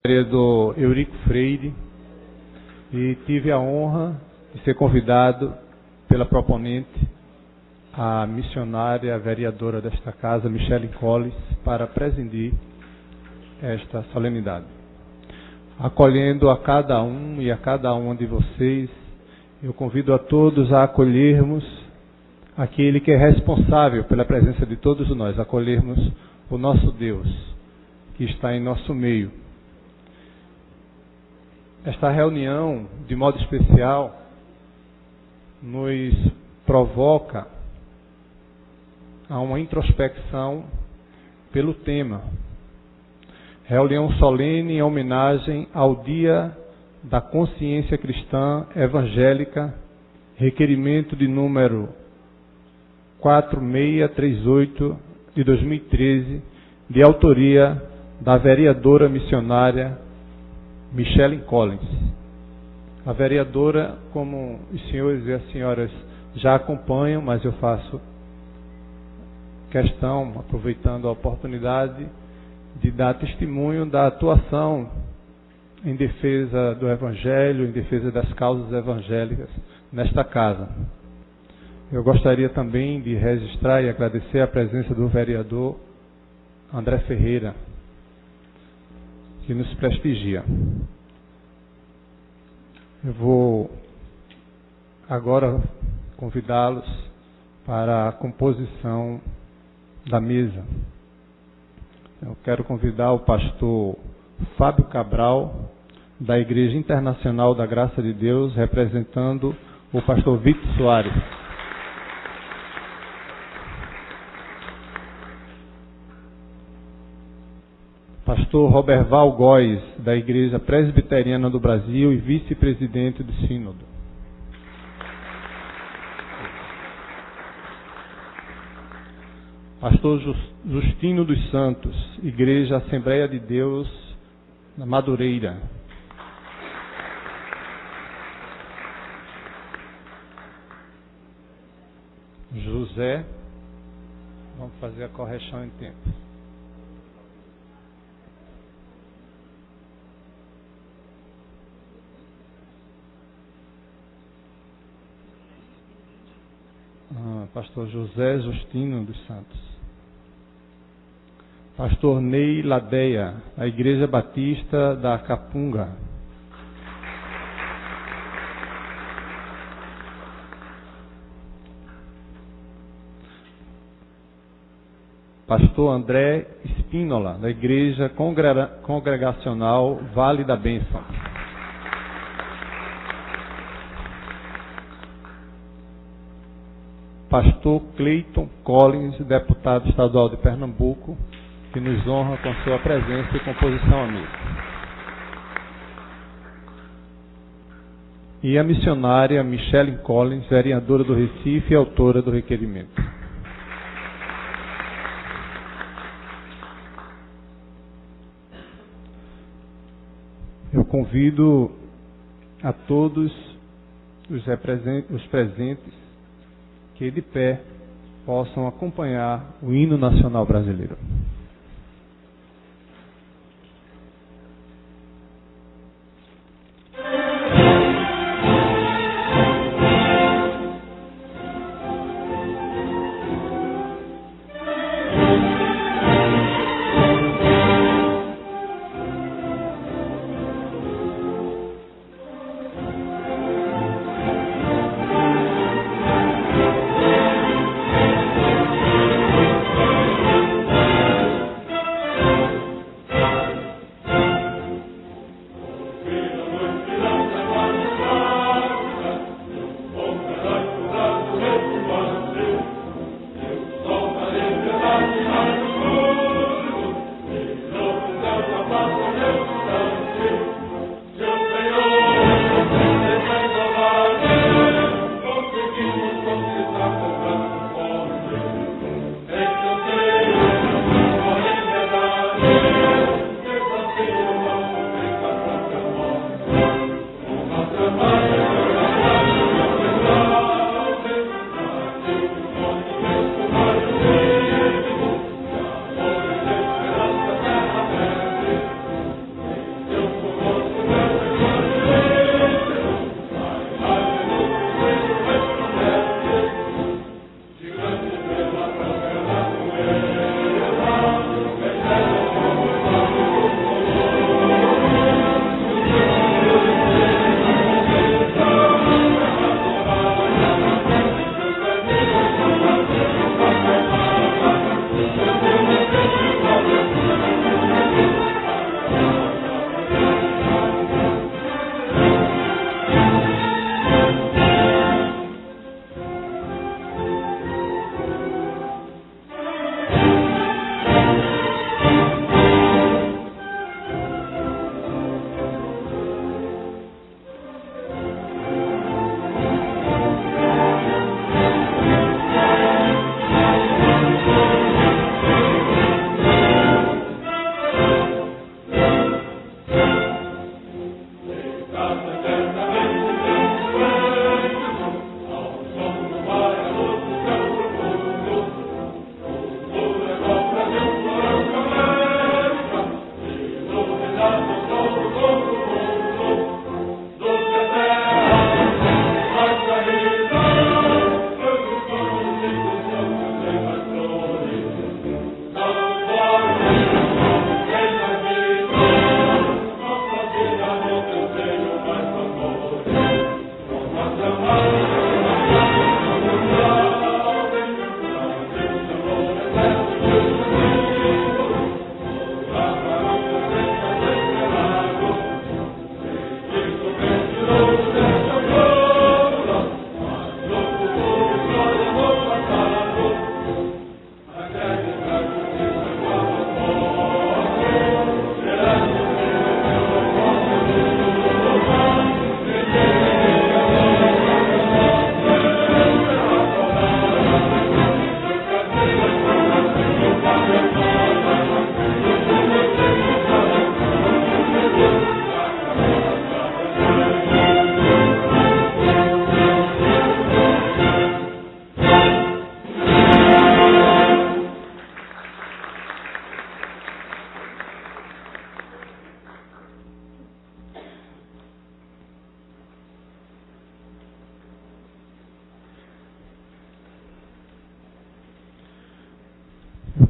Vereador Eurico Freire, e tive a honra de ser convidado pela proponente, a missionária, a vereadora desta casa, Michelle Collins, para presidir esta solenidade. Acolhendo a cada um e a cada uma de vocês, eu convido a todos a acolhermos aquele que é responsável pela presença de todos nós, acolhermos o nosso Deus, que está em nosso meio. Esta reunião, de modo especial, nos provoca a uma introspecção pelo tema. Reunião solene em homenagem ao Dia da Consciência Cristã Evangélica, requerimento de número 4638 de 2013, de autoria da vereadora missionária Michelle Collins. A vereadora, como os senhores e as senhoras já acompanham, mas eu faço questão, aproveitando a oportunidade, de dar testemunho da atuação em defesa do Evangelho, em defesa das causas evangélicas nesta casa. Eu gostaria também de registrar e agradecer a presença do vereador André Ferreira, que nos prestigia. Eu vou agora convidá-los para a composição da mesa. Eu quero convidar o pastor Fábio Cabral, da Igreja Internacional da Graça de Deus, representando o pastor Vitor Soares. Pastor Roberval Góes, da Igreja Presbiteriana do Brasil e vice-presidente do Sínodo. Pastor Justino dos Santos, Igreja Assembleia de Deus, na Madureira. José, vamos fazer a correção em tempo. Pastor José Justino dos Santos. Pastor Ney Ladeia, da Igreja Batista da Capunga. Pastor André Espínola, da Igreja Congregacional Vale da Bênção. Pastor Cleiton Collins, deputado estadual de Pernambuco, que nos honra com sua presença e composição amiga. E a missionária Michelle Collins, vereadora do Recife e autora do requerimento. Eu convido a todos os presentes que de pé possam acompanhar o hino nacional brasileiro.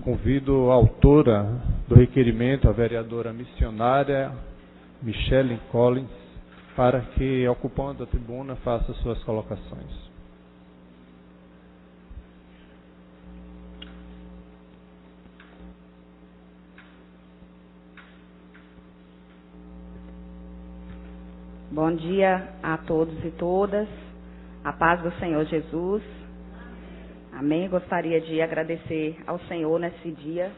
Convido a autora do requerimento, a vereadora missionária Michelle Collins, para que, ocupando a tribuna, faça suas colocações. Bom dia a todos e todas. A paz do Senhor Jesus. Amém. Gostaria de agradecer ao Senhor nesse dia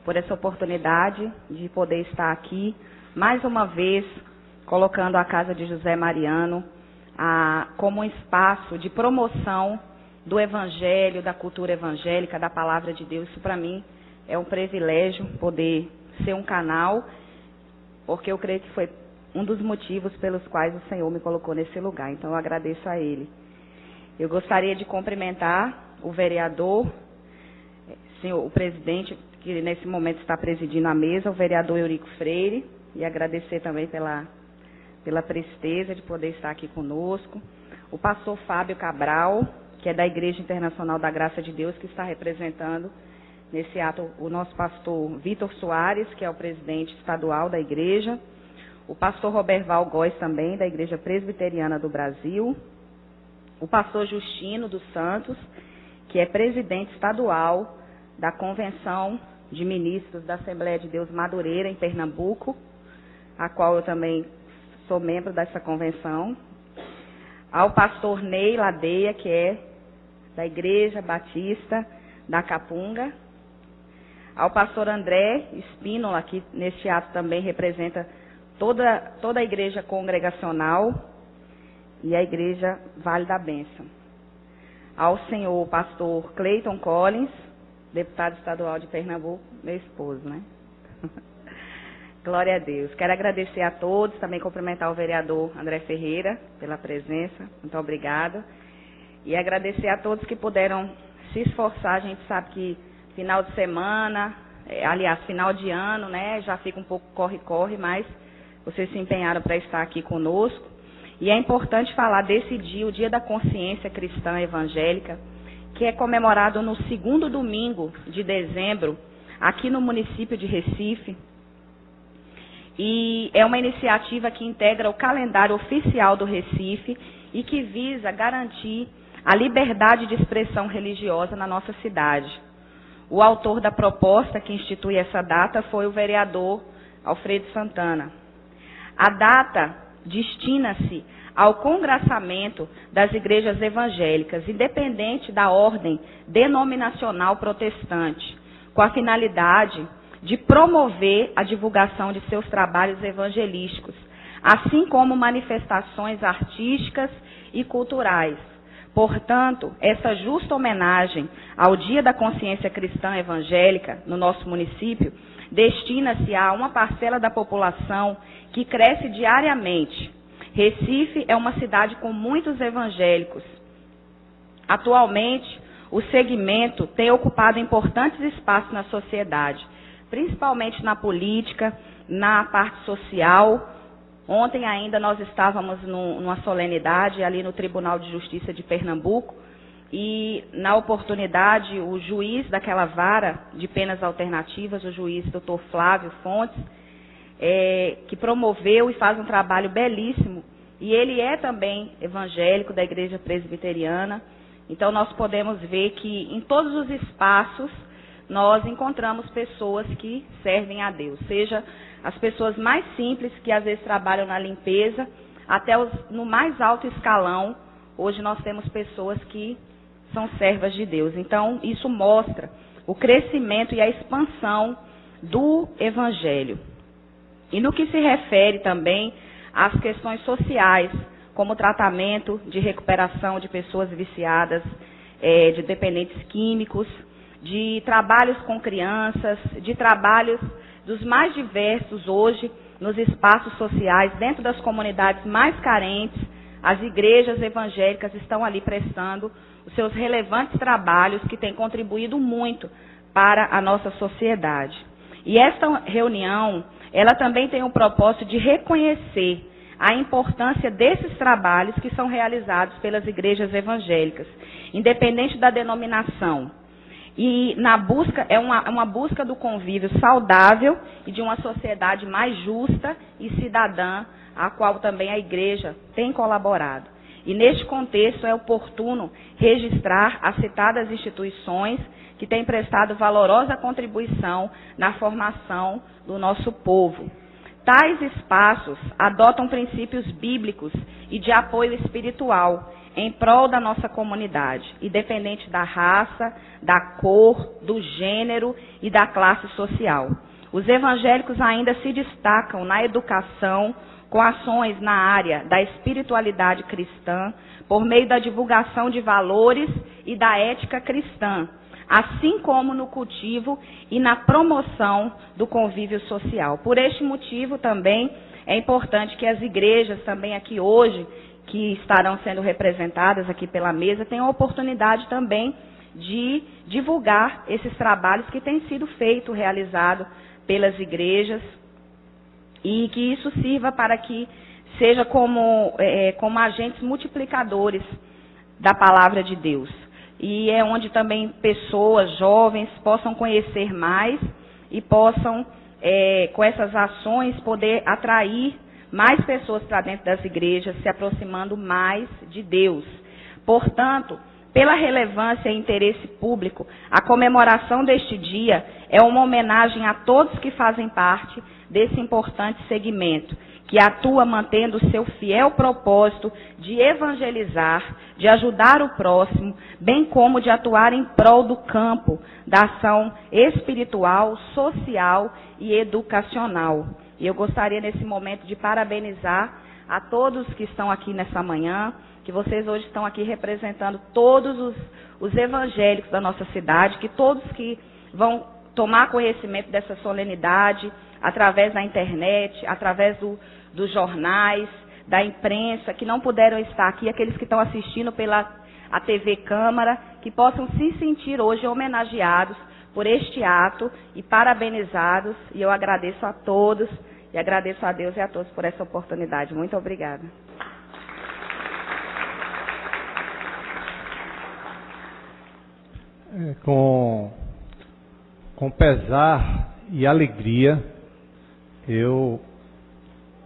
por essa oportunidade de poder estar aqui mais uma vez colocando a Casa de José Mariano como um espaço de promoção do Evangelho, da cultura evangélica, da Palavra de Deus. Isso para mim é um privilégio poder ser um canal, porque eu creio que foi um dos motivos pelos quais o Senhor me colocou nesse lugar. Então eu agradeço a Ele. Eu gostaria de cumprimentar o vereador, senhor, o presidente, que nesse momento está presidindo a mesa, o vereador Eurico Freire, e agradecer também pela presteza de poder estar aqui conosco. O pastor Fábio Cabral, que é da Igreja Internacional da Graça de Deus, que está representando nesse ato o nosso pastor Vitor Soares, que é o presidente estadual da igreja. O pastor Roberval Góes também, da Igreja Presbiteriana do Brasil. O pastor Justino dos Santos, que é presidente estadual da Convenção de Ministros da Assembleia de Deus Madureira, em Pernambuco, a qual eu também sou membro dessa convenção. Ao pastor Ney Ladeia, que é da Igreja Batista da Capunga. Ao pastor André Espínola, que neste ato também representa toda a Igreja Congregacional e a Igreja Vale da Bênção. Ao senhor pastor Cleiton Collins, deputado estadual de Pernambuco, meu esposo, né? Glória a Deus. Quero agradecer a todos, também cumprimentar o vereador André Ferreira pela presença, muito obrigada. E agradecer a todos que puderam se esforçar. A gente sabe que final de semana, aliás, final de ano, né? Já fica um pouco corre-corre, mas vocês se empenharam para estar aqui conosco. E é importante falar desse dia, o Dia da Consciência Cristã Evangélica, que é comemorado no segundo domingo de dezembro, aqui no município de Recife. E é uma iniciativa que integra o calendário oficial do Recife e que visa garantir a liberdade de expressão religiosa na nossa cidade. O autor da proposta que institui essa data foi o vereador Alfredo Santana. A data destina-se ao congraçamento das igrejas evangélicas, independente da ordem denominacional protestante, com a finalidade de promover a divulgação de seus trabalhos evangelísticos, assim como manifestações artísticas e culturais. Portanto, essa justa homenagem ao Dia da Consciência Cristã Evangélica no nosso município destina-se a uma parcela da população que cresce diariamente. Recife é uma cidade com muitos evangélicos. Atualmente, o segmento tem ocupado importantes espaços na sociedade, principalmente na política, na parte social. Ontem ainda nós estávamos numa solenidade ali no Tribunal de Justiça de Pernambuco e, na oportunidade, o juiz daquela vara de penas alternativas, o juiz Dr. Flávio Fontes, que promoveu e faz um trabalho belíssimo, e ele é também evangélico da Igreja Presbiteriana. Então nós podemos ver que em todos os espaços nós encontramos pessoas que servem a Deus, seja as pessoas mais simples, que às vezes trabalham na limpeza, até no mais alto escalão. Hoje nós temos pessoas que são servas de Deus. Então, isso mostra o crescimento e a expansão do Evangelho. E no que se refere também às questões sociais, como tratamento de recuperação de pessoas viciadas, de dependentes químicos, de trabalhos com crianças, de trabalhos dos mais diversos hoje nos espaços sociais, dentro das comunidades mais carentes, as igrejas evangélicas estão ali prestando os seus relevantes trabalhos que têm contribuído muito para a nossa sociedade. E esta reunião, ela também tem o propósito de reconhecer a importância desses trabalhos que são realizados pelas igrejas evangélicas, independente da denominação. E na busca, é uma busca do convívio saudável e de uma sociedade mais justa e cidadã, a qual também a igreja tem colaborado. E neste contexto é oportuno registrar as citadas instituições que têm prestado valorosa contribuição na formação do nosso povo. Tais espaços adotam princípios bíblicos e de apoio espiritual em prol da nossa comunidade, independente da raça, da cor, do gênero e da classe social. Os evangélicos ainda se destacam na educação com ações na área da espiritualidade cristã, por meio da divulgação de valores e da ética cristã, assim como no cultivo e na promoção do convívio social. Por este motivo também é importante que as igrejas também aqui hoje, que estarão sendo representadas aqui pela mesa, tenham a oportunidade também de divulgar esses trabalhos que têm sido realizados pelas igrejas, e que isso sirva para que seja como agentes multiplicadores da palavra de Deus. E é onde também pessoas, jovens, possam conhecer mais e possam, com essas ações, poder atrair mais pessoas para dentro das igrejas, se aproximando mais de Deus. Portanto, pela relevância e interesse público, a comemoração deste dia é uma homenagem a todos que fazem parte desse importante segmento, que atua mantendo o seu fiel propósito de evangelizar, de ajudar o próximo, bem como de atuar em prol do campo da ação espiritual, social e educacional. E eu gostaria nesse momento de parabenizar a todos que estão aqui nessa manhã, que vocês hoje estão aqui representando todos os evangélicos da nossa cidade, que todos que vão tomar conhecimento dessa solenidade, através da internet, através dos jornais, da imprensa, que não puderam estar aqui, aqueles que estão assistindo pela a TV Câmara, que possam se sentir hoje homenageados por este ato e parabenizados. E eu agradeço a todos, e agradeço a Deus e a todos por essa oportunidade. Muito obrigada. Com pesar e alegria, eu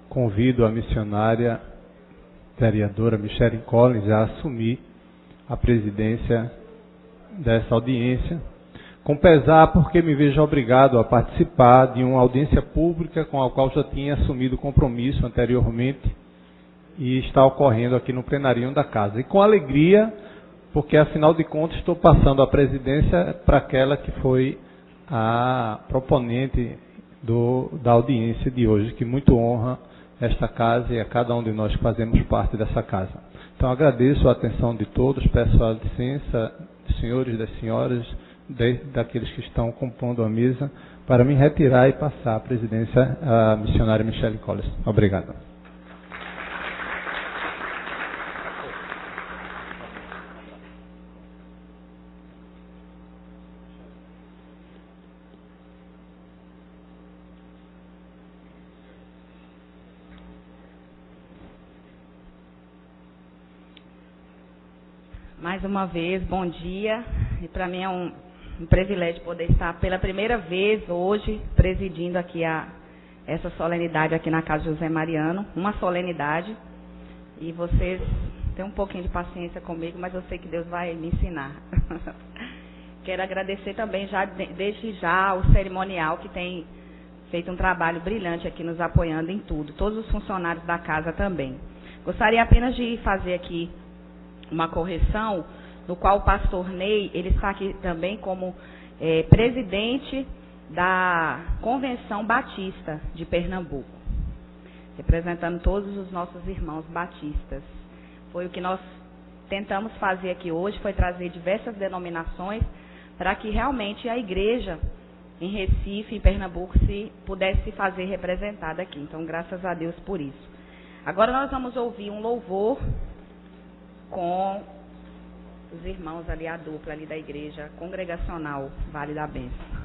convido a missionária vereadora Michelle Collins a assumir a presidência dessa audiência. Com pesar, porque me vejo obrigado a participar de uma audiência pública com a qual já tinha assumido compromisso anteriormente e está ocorrendo aqui no plenarinho da casa. E com alegria, porque afinal de contas estou passando a presidência para aquela que foi a proponente da audiência de hoje, que muito honra esta casa e a cada um de nós que fazemos parte dessa casa. Então agradeço a atenção de todos, peço a licença dos senhores e das senhoras, daqueles que estão compondo a mesa, para me retirar e passar a presidência à missionária Michelle Collins. Obrigado. Mais uma vez, bom dia. E para mim é um privilégio poder estar pela primeira vez hoje presidindo aqui essa solenidade aqui na Casa José Mariano. Uma solenidade. E vocês têm um pouquinho de paciência comigo, mas eu sei que Deus vai me ensinar. Quero agradecer também, desde já, o cerimonial que tem feito um trabalho brilhante aqui nos apoiando em tudo. Todos os funcionários da casa também. Gostaria apenas de fazer aqui uma correção, no qual o pastor Ney, ele está aqui também como presidente da Convenção Batista de Pernambuco, representando todos os nossos irmãos batistas. Foi o que nós tentamos fazer aqui hoje, foi trazer diversas denominações para que realmente a igreja em Recife, em Pernambuco, pudesse fazer representada aqui. Então, graças a Deus por isso. Agora nós vamos ouvir um louvor com os irmãos ali, a dupla ali da igreja congregacional Vale da Bênção.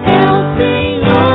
É o Senhor.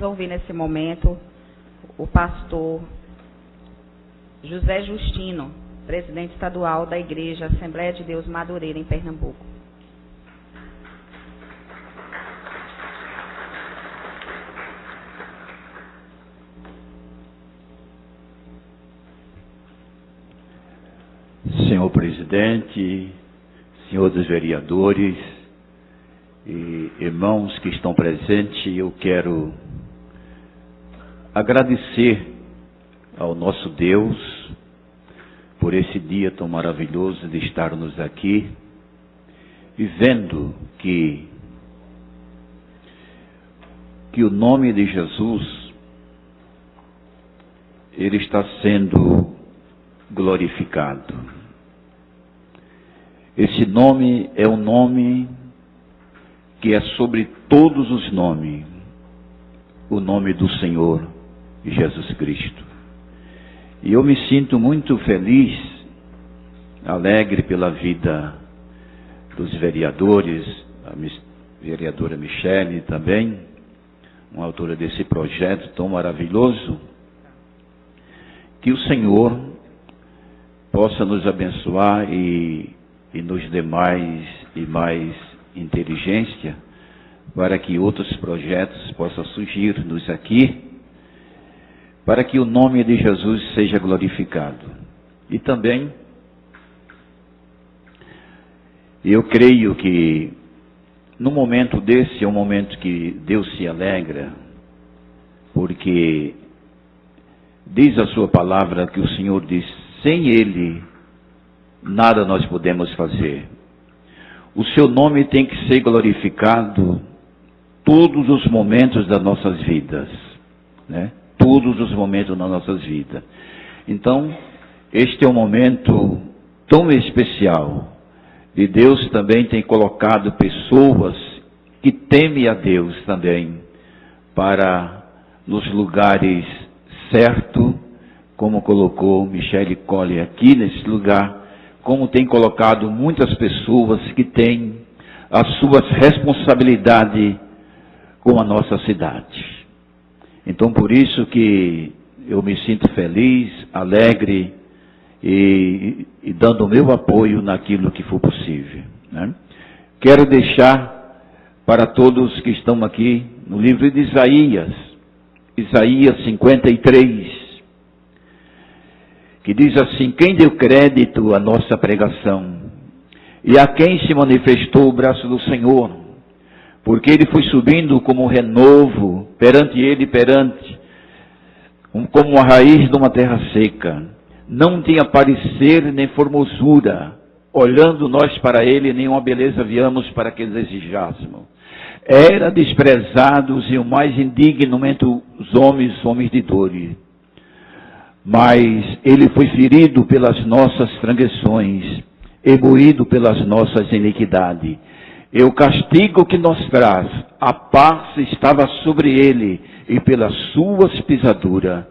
ouvir nesse momento o pastor José Justino, presidente estadual da Igreja Assembleia de Deus Madureira, em Pernambuco. Senhor presidente, senhores vereadores e irmãos que estão presentes, eu quero agradecer ao nosso Deus por esse dia tão maravilhoso de estarmos aqui e vendo que o nome de Jesus, ele está sendo glorificado. Esse nome é um nome que é sobre todos os nomes, o nome do Senhor Jesus Cristo. E eu me sinto muito feliz, alegre pela vida dos vereadores, a vereadora Michele também, uma autora desse projeto tão maravilhoso, que o Senhor possa nos abençoar e nos dê mais e mais inteligência para que outros projetos possam surgir-nos aqui, para que o nome de Jesus seja glorificado. E também, eu creio que no momento desse é um momento que Deus se alegra, porque diz a sua palavra que o Senhor diz, sem Ele, nada nós podemos fazer. O seu nome tem que ser glorificado todos os momentos das nossas vidas, né? Todos os momentos das nossas vidas. Então, este é um momento tão especial. E Deus também tem colocado pessoas que temem a Deus também, para nos lugares certos, como colocou Michele Colli aqui nesse lugar, como tem colocado muitas pessoas que têm as suas responsabilidades com a nossa cidade. Então, por isso que eu me sinto feliz, alegre e dando o meu apoio naquilo que for possível, né? Quero deixar para todos que estão aqui no livro de Isaías 53, que diz assim, quem deu crédito à nossa pregação e a quem se manifestou o braço do Senhor, porque ele foi subindo como um renovo perante ele, como uma raiz de uma terra seca. Não tinha parecer nem formosura, olhando nós para ele, nenhuma beleza viamos para que desejássemos. Era desprezados e o mais indigno entre os homens de dores. Mas ele foi ferido pelas nossas transgressões e moído pelas nossas iniquidades. E o castigo que nos traz a paz estava sobre ele, e pelas suas pisaduras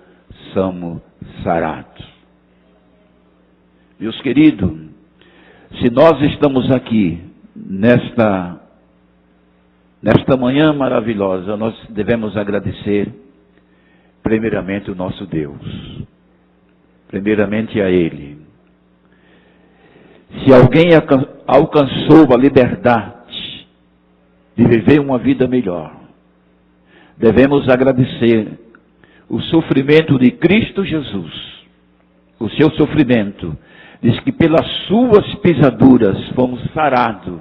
somos sarados. Meus queridos, se nós estamos aqui nesta manhã maravilhosa, nós devemos agradecer primeiramente o nosso Deus, primeiramente a Ele. Se alguém alcançou a liberdade de viver uma vida melhor, devemos agradecer o sofrimento de Cristo Jesus. O seu sofrimento diz que pelas suas pisaduras fomos sarados,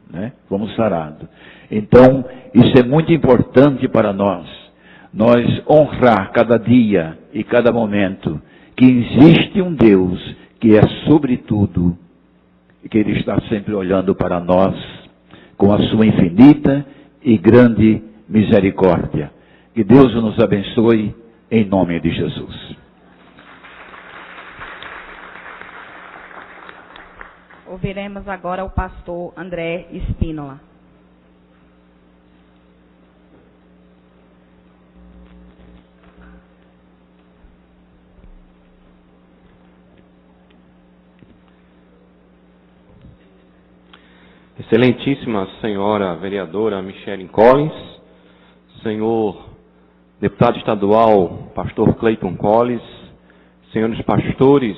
né? Fomos sarados. Então, isso é muito importante para nós honrar cada dia e cada momento que existe um Deus que é sobre tudo e que Ele está sempre olhando para nós com a sua infinita e grande misericórdia. Que Deus nos abençoe em nome de Jesus. Ouviremos agora o pastor André Espínola. Excelentíssima senhora vereadora Michele Collins, senhor deputado estadual, pastor Cleiton Colles, senhores pastores,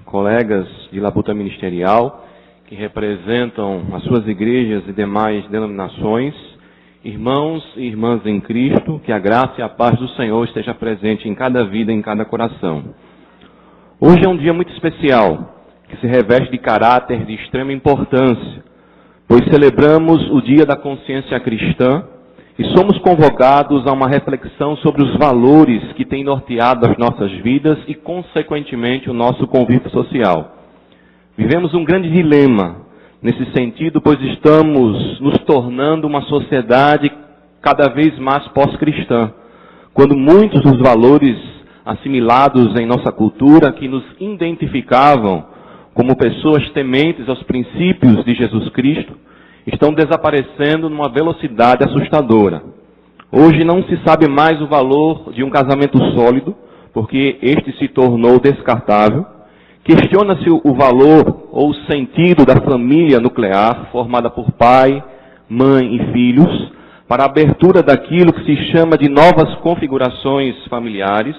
colegas de labuta ministerial, que representam as suas igrejas e demais denominações, irmãos e irmãs em Cristo, que a graça e a paz do Senhor esteja presente em cada vida, em cada coração. Hoje é um dia muito especial, que se reveste de caráter de extrema importância, pois celebramos o Dia da Consciência Cristã e somos convocados a uma reflexão sobre os valores que têm norteado as nossas vidas e, consequentemente, o nosso convívio social. Vivemos um grande dilema nesse sentido, pois estamos nos tornando uma sociedade cada vez mais pós-cristã, quando muitos dos valores assimilados em nossa cultura, que nos identificavam como pessoas tementes aos princípios de Jesus Cristo, estão desaparecendo numa velocidade assustadora. Hoje não se sabe mais o valor de um casamento sólido, porque este se tornou descartável. Questiona-se o valor ou o sentido da família nuclear, formada por pai, mãe e filhos, para a abertura daquilo que se chama de novas configurações familiares.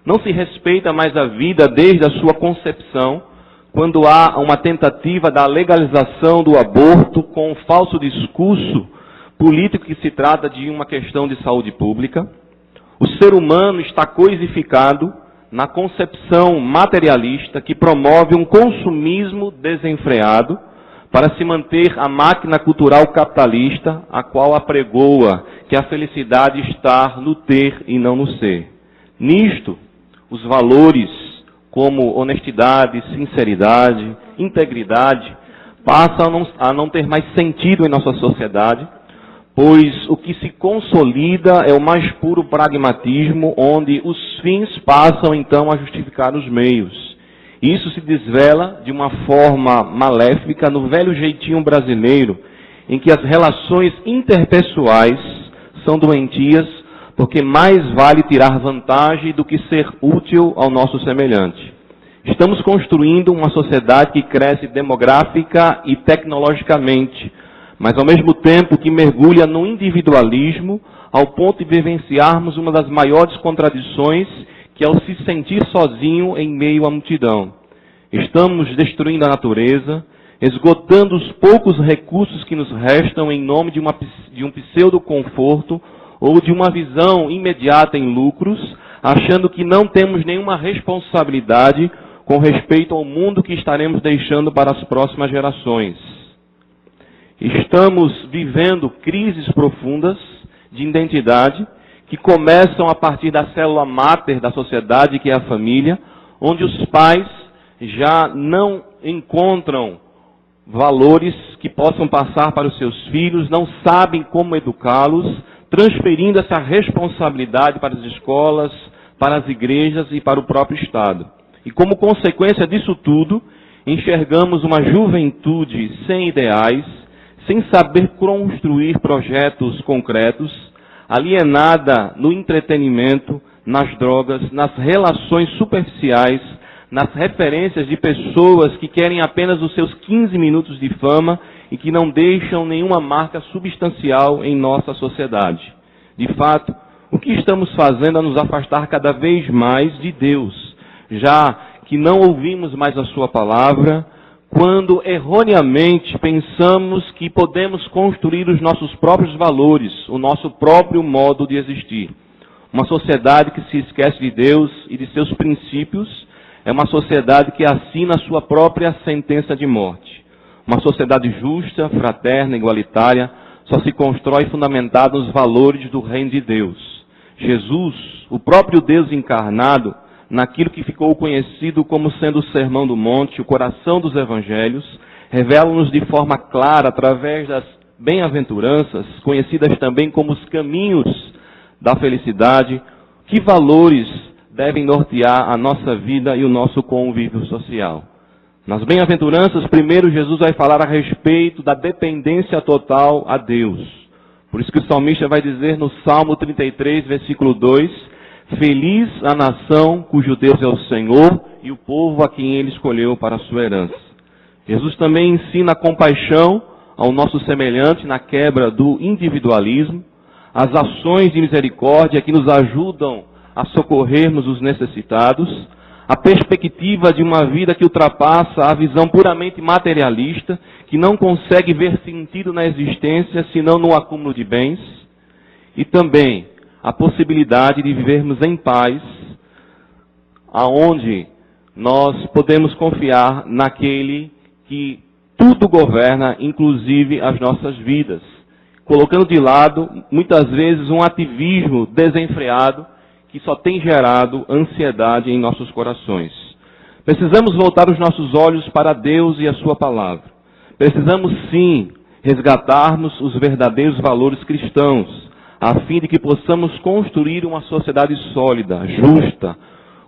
Não se respeita mais a vida desde a sua concepção, quando há uma tentativa da legalização do aborto com um falso discurso político que se trata de uma questão de saúde pública. O ser humano está coisificado na concepção materialista que promove um consumismo desenfreado para se manter a máquina cultural capitalista, a qual apregoa que a felicidade está no ter e não no ser. Nisto, os valores como honestidade, sinceridade, integridade, passam a não ter mais sentido em nossa sociedade, pois o que se consolida é o mais puro pragmatismo, onde os fins passam então a justificar os meios. Isso se desvela de uma forma maléfica no velho jeitinho brasileiro, em que as relações interpessoais são doentias, porque mais vale tirar vantagem do que ser útil ao nosso semelhante. Estamos construindo uma sociedade que cresce demográfica e tecnologicamente, mas ao mesmo tempo que mergulha no individualismo, ao ponto de vivenciarmos uma das maiores contradições, que é o se sentir sozinho em meio à multidão. Estamos destruindo a natureza, esgotando os poucos recursos que nos restam em nome de um pseudo-conforto, ou de uma visão imediata em lucros, achando que não temos nenhuma responsabilidade com respeito ao mundo que estaremos deixando para as próximas gerações. Estamos vivendo crises profundas de identidade, que começam a partir da célula máter da sociedade, que é a família, onde os pais já não encontram valores que possam passar para os seus filhos, não sabem como educá-los, transferindo essa responsabilidade para as escolas, para as igrejas e para o próprio Estado. E como consequência disso tudo, enxergamos uma juventude sem ideais, sem saber construir projetos concretos, alienada no entretenimento, nas drogas, nas relações superficiais, nas referências de pessoas que querem apenas os seus 15 minutos de fama e que não deixam nenhuma marca substancial em nossa sociedade. De fato, o que estamos fazendo é nos afastar cada vez mais de Deus, já que não ouvimos mais a sua palavra, quando erroneamente pensamos que podemos construir os nossos próprios valores, o nosso próprio modo de existir. Uma sociedade que se esquece de Deus e de seus princípios é uma sociedade que assina a sua própria sentença de morte. Uma sociedade justa, fraterna, igualitária, só se constrói fundamentada nos valores do reino de Deus. Jesus, o próprio Deus encarnado, naquilo que ficou conhecido como sendo o Sermão do Monte, o coração dos evangelhos, revela-nos de forma clara, através das bem-aventuranças, conhecidas também como os caminhos da felicidade, que valores devem nortear a nossa vida e o nosso convívio social. Nas bem-aventuranças, primeiro Jesus vai falar a respeito da dependência total a Deus. Por isso que o salmista vai dizer no Salmo 33, versículo 2, feliz a nação cujo Deus é o Senhor e o povo a quem Ele escolheu para a sua herança. Jesus também ensina a compaixão ao nosso semelhante na quebra do individualismo, as ações de misericórdia que nos ajudam a socorrermos os necessitados, a perspectiva de uma vida que ultrapassa a visão puramente materialista, que não consegue ver sentido na existência senão no acúmulo de bens, e também a possibilidade de vivermos em paz, aonde nós podemos confiar naquele que tudo governa, inclusive as nossas vidas, colocando de lado, muitas vezes, um ativismo desenfreado que só tem gerado ansiedade em nossos corações. Precisamos voltar os nossos olhos para Deus e a sua palavra. Precisamos, sim, resgatarmos os verdadeiros valores cristãos, a fim de que possamos construir uma sociedade sólida, justa,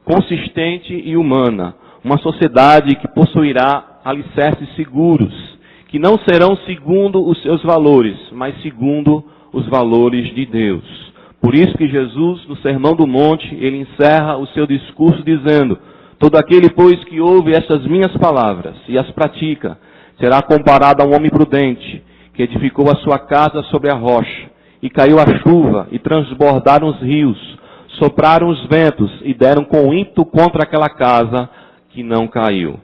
consistente e humana. Uma sociedade que possuirá alicerces seguros, que não serão segundo os seus valores, mas segundo os valores de Deus. Por isso que Jesus, no Sermão do Monte, ele encerra o seu discurso dizendo: todo aquele, pois, que ouve estas minhas palavras e as pratica, será comparado a um homem prudente, que edificou a sua casa sobre a rocha, e caiu a chuva, e transbordaram os rios, sopraram os ventos, e deram com ímpeto contra aquela casa, que não caiu,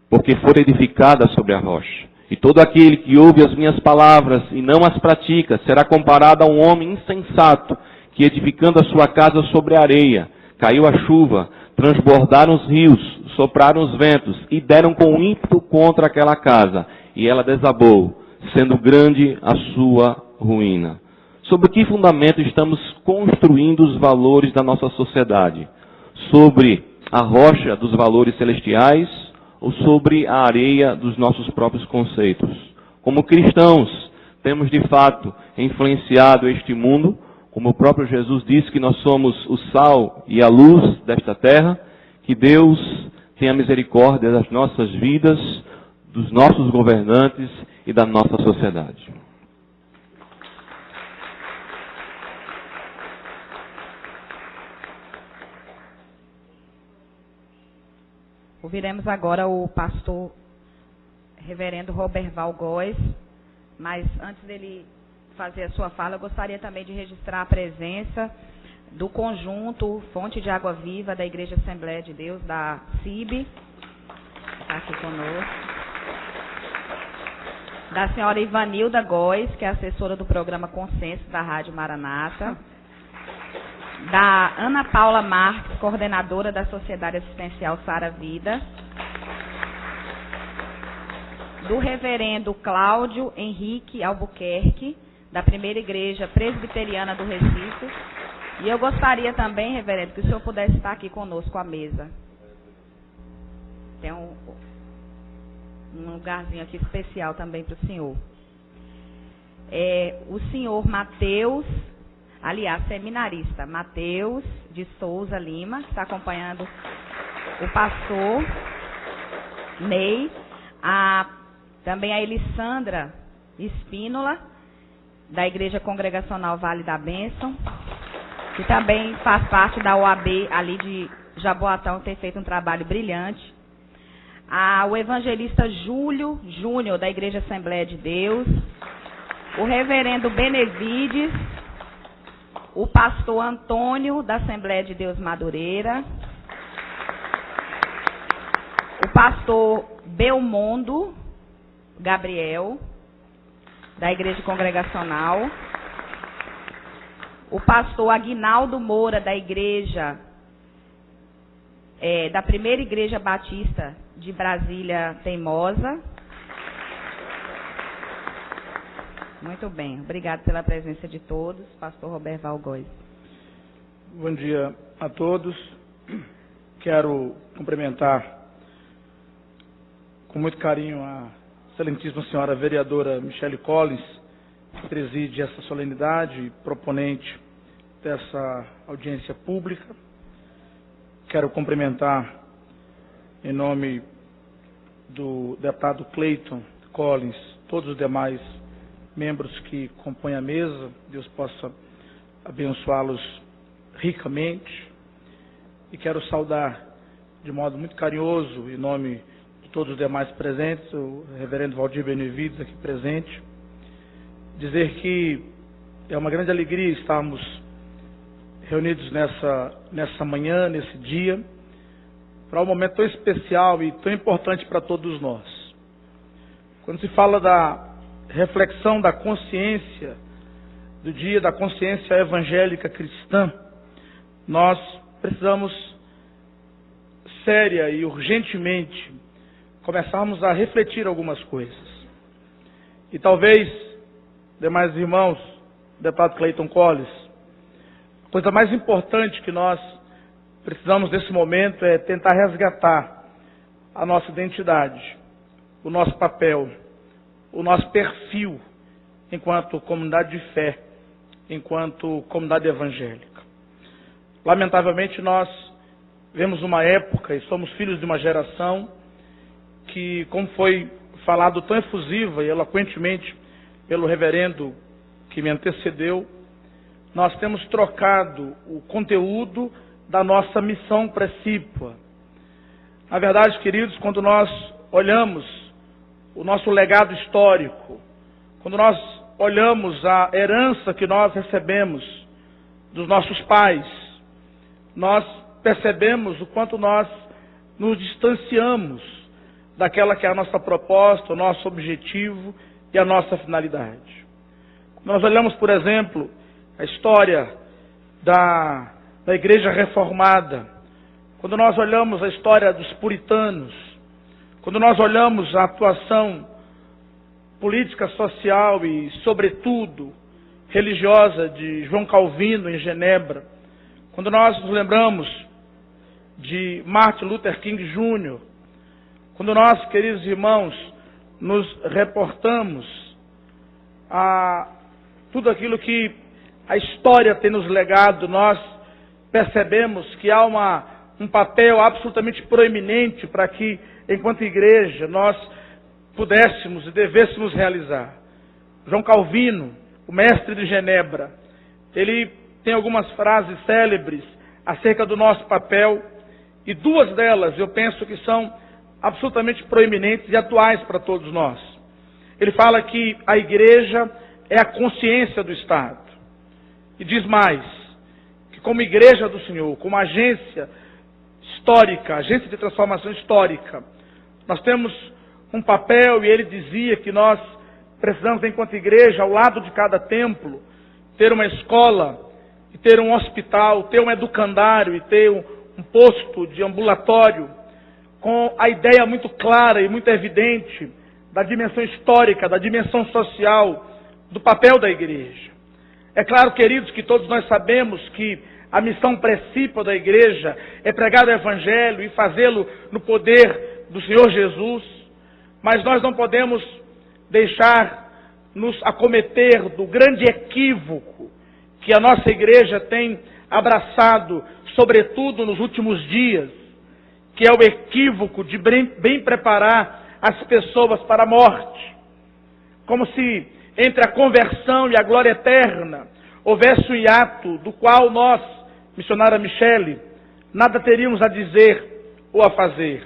porque foi edificada sobre a rocha. E todo aquele que ouve as minhas palavras e não as pratica, será comparado a um homem insensato, que edificando a sua casa sobre a areia, caiu a chuva, transbordaram os rios, sopraram os ventos, e deram com ímpeto contra aquela casa, e ela desabou, sendo grande a sua ruína. Sobre que fundamento estamos construindo os valores da nossa sociedade? Sobre a rocha dos valores celestiais, ou sobre a areia dos nossos próprios conceitos? Como cristãos, temos de fato influenciado este mundo, como o próprio Jesus disse que nós somos o sal e a luz desta terra. Que Deus tenha misericórdia das nossas vidas, dos nossos governantes e da nossa sociedade. Ouviremos agora o pastor reverendo Roberval Góes, mas antes dele fazer a sua fala, eu gostaria também de registrar a presença do conjunto Fonte de Água Viva da Igreja Assembleia de Deus, da CIB, está aqui conosco, da senhora Ivanilda Góes, que é assessora do programa Consenso da Rádio Maranata, da Ana Paula Marques, coordenadora da Sociedade Assistencial Sara Vida, do reverendo Cláudio Henrique Albuquerque, da Primeira Igreja Presbiteriana do Recife. E eu gostaria também, reverendo, que o senhor pudesse estar aqui conosco à mesa. Tem um lugarzinho aqui especial também para o senhor. O senhor Mateus, aliás, seminarista Mateus de Souza Lima, que está acompanhando o pastor Ney, também a Elissandra Espínola, da Igreja Congregacional Vale da Bênção, que também faz parte da OAB ali de Jaboatão, tem feito um trabalho brilhante. O evangelista Júlio Júnior, da Igreja Assembleia de Deus, o reverendo Benevides, o pastor Antônio, da Assembleia de Deus Madureira, o pastor Belmondo Gabriel, da Igreja Congregacional, o pastor Aguinaldo Moura, da Igreja, da Primeira Igreja Batista de Brasília Teimosa. Muito bem, obrigado pela presença de todos. Pastor Roberval Góes. Bom dia a todos. Quero cumprimentar com muito carinho a excelentíssima senhora vereadora Michele Collins, que preside essa solenidade e proponente dessa audiência pública. Quero cumprimentar, em nome do deputado Clayton Collins, todos os demais membros que compõem a mesa. Deus possa abençoá-los ricamente. E quero saudar de modo muito carinhoso, em nome de todos os demais presentes, o reverendo Valdir Benevides aqui presente, dizer que É uma grande alegria estarmos reunidos nessa manhã, nesse dia, para um momento tão especial e tão importante para todos nós. Quando se fala da reflexão da consciência, do dia da consciência evangélica cristã, nós precisamos séria e urgentemente começarmos a refletir algumas coisas. E talvez, demais irmãos, deputado Clayton Collis, a coisa mais importante que nós precisamos nesse momento é tentar resgatar a nossa identidade, o nosso papel, o nosso perfil enquanto comunidade de fé, enquanto comunidade evangélica. Lamentavelmente nós vemos uma época e somos filhos de uma geração que, como foi falado tão efusiva e eloquentemente pelo reverendo que me antecedeu, nós temos trocado o conteúdo da nossa missão precípua. Na verdade, queridos, quando nós olhamos o nosso legado histórico, quando nós olhamos a herança que nós recebemos dos nossos pais, nós percebemos o quanto nós nos distanciamos daquela que é a nossa proposta, o nosso objetivo e a nossa finalidade. Nós olhamos, por exemplo, a história da Igreja Reformada, quando nós olhamos a história dos puritanos, quando nós olhamos a atuação política, social e, sobretudo, religiosa de João Calvino em Genebra, quando nós nos lembramos de Martin Luther King Jr., quando nós, queridos irmãos, nos reportamos a tudo aquilo que a história tem nos legado, nós percebemos que há um papel absolutamente proeminente para que, enquanto igreja, nós pudéssemos e devêssemos realizar. João Calvino, o mestre de Genebra, ele tem algumas frases célebres acerca do nosso papel, e duas delas eu penso que são absolutamente proeminentes e atuais para todos nós. Ele fala que a igreja é a consciência do Estado. E diz mais, que como igreja do Senhor, como agência histórica, agência de transformação histórica, nós temos um papel, e ele dizia que nós precisamos, enquanto igreja, ao lado de cada templo, ter uma escola, e ter um hospital, ter um educandário, e ter um posto de ambulatório, com a ideia muito clara e muito evidente da dimensão histórica, da dimensão social, do papel da igreja. É claro, queridos, que todos nós sabemos que a missão principal da igreja é pregar o evangelho e fazê-lo no poder do Senhor Jesus, mas nós não podemos deixar nos acometer do grande equívoco que a nossa igreja tem abraçado, sobretudo nos últimos dias, que é o equívoco de bem preparar as pessoas para a morte. Como se entre a conversão e a glória eterna houvesse um hiato do qual nós, missionária Michele, nada teríamos a dizer ou a fazer.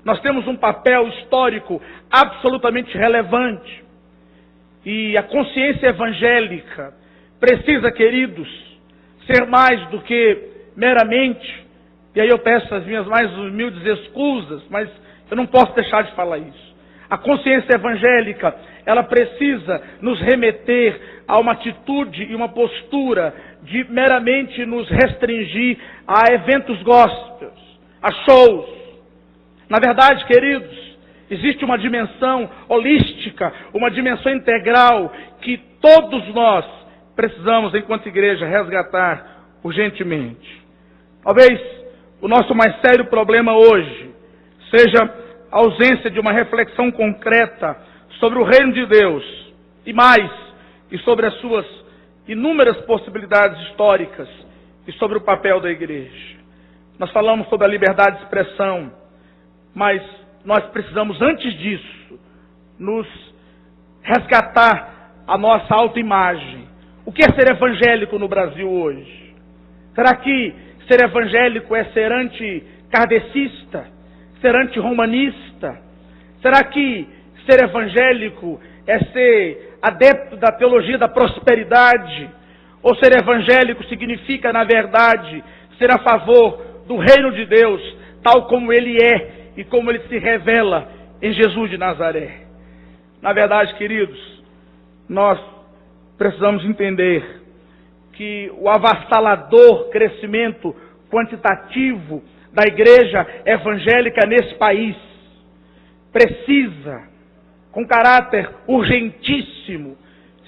Nós temos um papel histórico absolutamente relevante. E a consciência evangélica precisa, queridos, ser mais do que meramente, e aí eu peço as minhas mais humildes excusas, mas eu não posso deixar de falar isso. A consciência evangélica, ela precisa nos remeter a uma atitude e uma postura de meramente nos restringir a eventos gospels, a shows. Na verdade, queridos, existe uma dimensão holística, uma dimensão integral que todos nós precisamos, enquanto igreja, resgatar urgentemente. Talvez o nosso mais sério problema hoje seja a ausência de uma reflexão concreta sobre o reino de Deus e mais, e sobre as suas inúmeras possibilidades históricas e sobre o papel da igreja. Nós falamos sobre a liberdade de expressão, mas nós precisamos, antes disso, nos resgatar a nossa autoimagem. O que é ser evangélico no Brasil hoje? Será que ser evangélico é ser anti-kardecista? Ser anti-romanista? Será que ser evangélico é ser adepto da teologia da prosperidade, ou ser evangélico significa, na verdade, ser a favor do reino de Deus, tal como ele é e como ele se revela em Jesus de Nazaré. Na verdade, queridos, nós precisamos entender que o avassalador crescimento quantitativo da igreja evangélica nesse país precisa, com caráter urgentíssimo,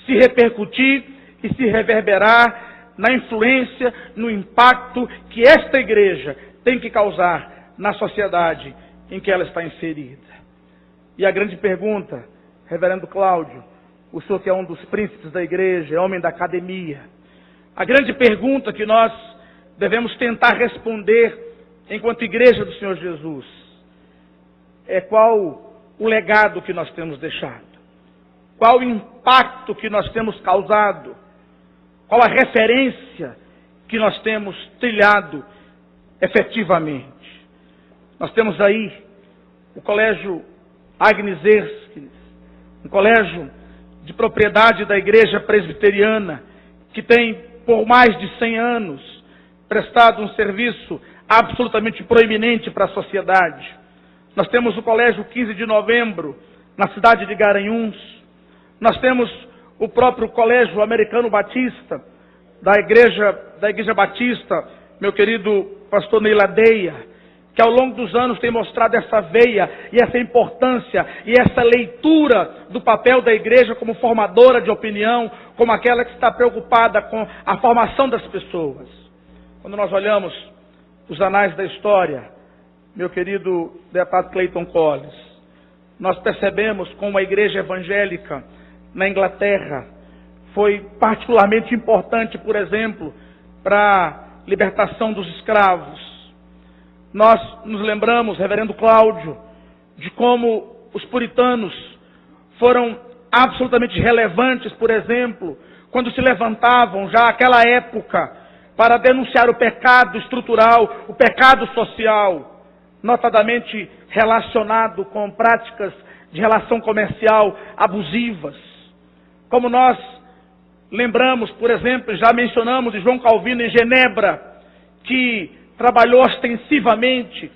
se repercutir e se reverberar na influência, no impacto que esta igreja tem que causar na sociedade em que ela está inserida. E a grande pergunta, reverendo Cláudio, o senhor que é um dos príncipes da igreja, é homem da academia, a grande pergunta que nós devemos tentar responder enquanto igreja do Senhor Jesus é: qual o legado que nós temos deixado? Qual o impacto que nós temos causado? Qual a referência que nós temos trilhado efetivamente? Nós temos aí o Colégio Agnes Erskine, um colégio de propriedade da Igreja Presbiteriana, que tem por mais de 100 anos prestado um serviço absolutamente proeminente para a sociedade. Nós temos o Colégio 15 de Novembro, na cidade de Garanhuns. Nós temos o próprio Colégio Americano Batista, da Igreja Batista, meu querido pastor Neiladeia, que ao longo dos anos tem mostrado essa veia e essa importância e essa leitura do papel da igreja como formadora de opinião, como aquela que está preocupada com a formação das pessoas. Quando nós olhamos os anais da história, meu querido deputado Clayton Collins, nós percebemos como a igreja evangélica na Inglaterra foi particularmente importante, por exemplo, para a libertação dos escravos. Nós nos lembramos, reverendo Cláudio, de como os puritanos foram absolutamente relevantes, por exemplo, quando se levantavam já naquela época para denunciar o pecado estrutural, o pecado social, notadamente relacionado com práticas de relação comercial abusivas. Como nós lembramos, por exemplo, já mencionamos de João Calvino em Genebra, que trabalhou ostensivamente,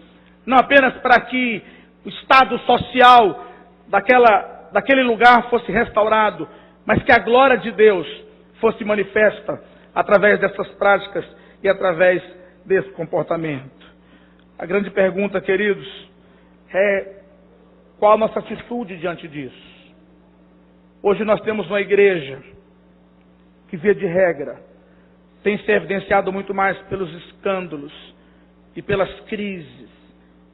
não apenas para que o estado social daquele lugar fosse restaurado, mas que a glória de Deus fosse manifesta através dessas práticas e através desse comportamento. A grande pergunta, queridos, é: qual a nossa atitude diante disso? Hoje nós temos uma igreja que, via de regra, tem se evidenciado muito mais pelos escândalos e pelas crises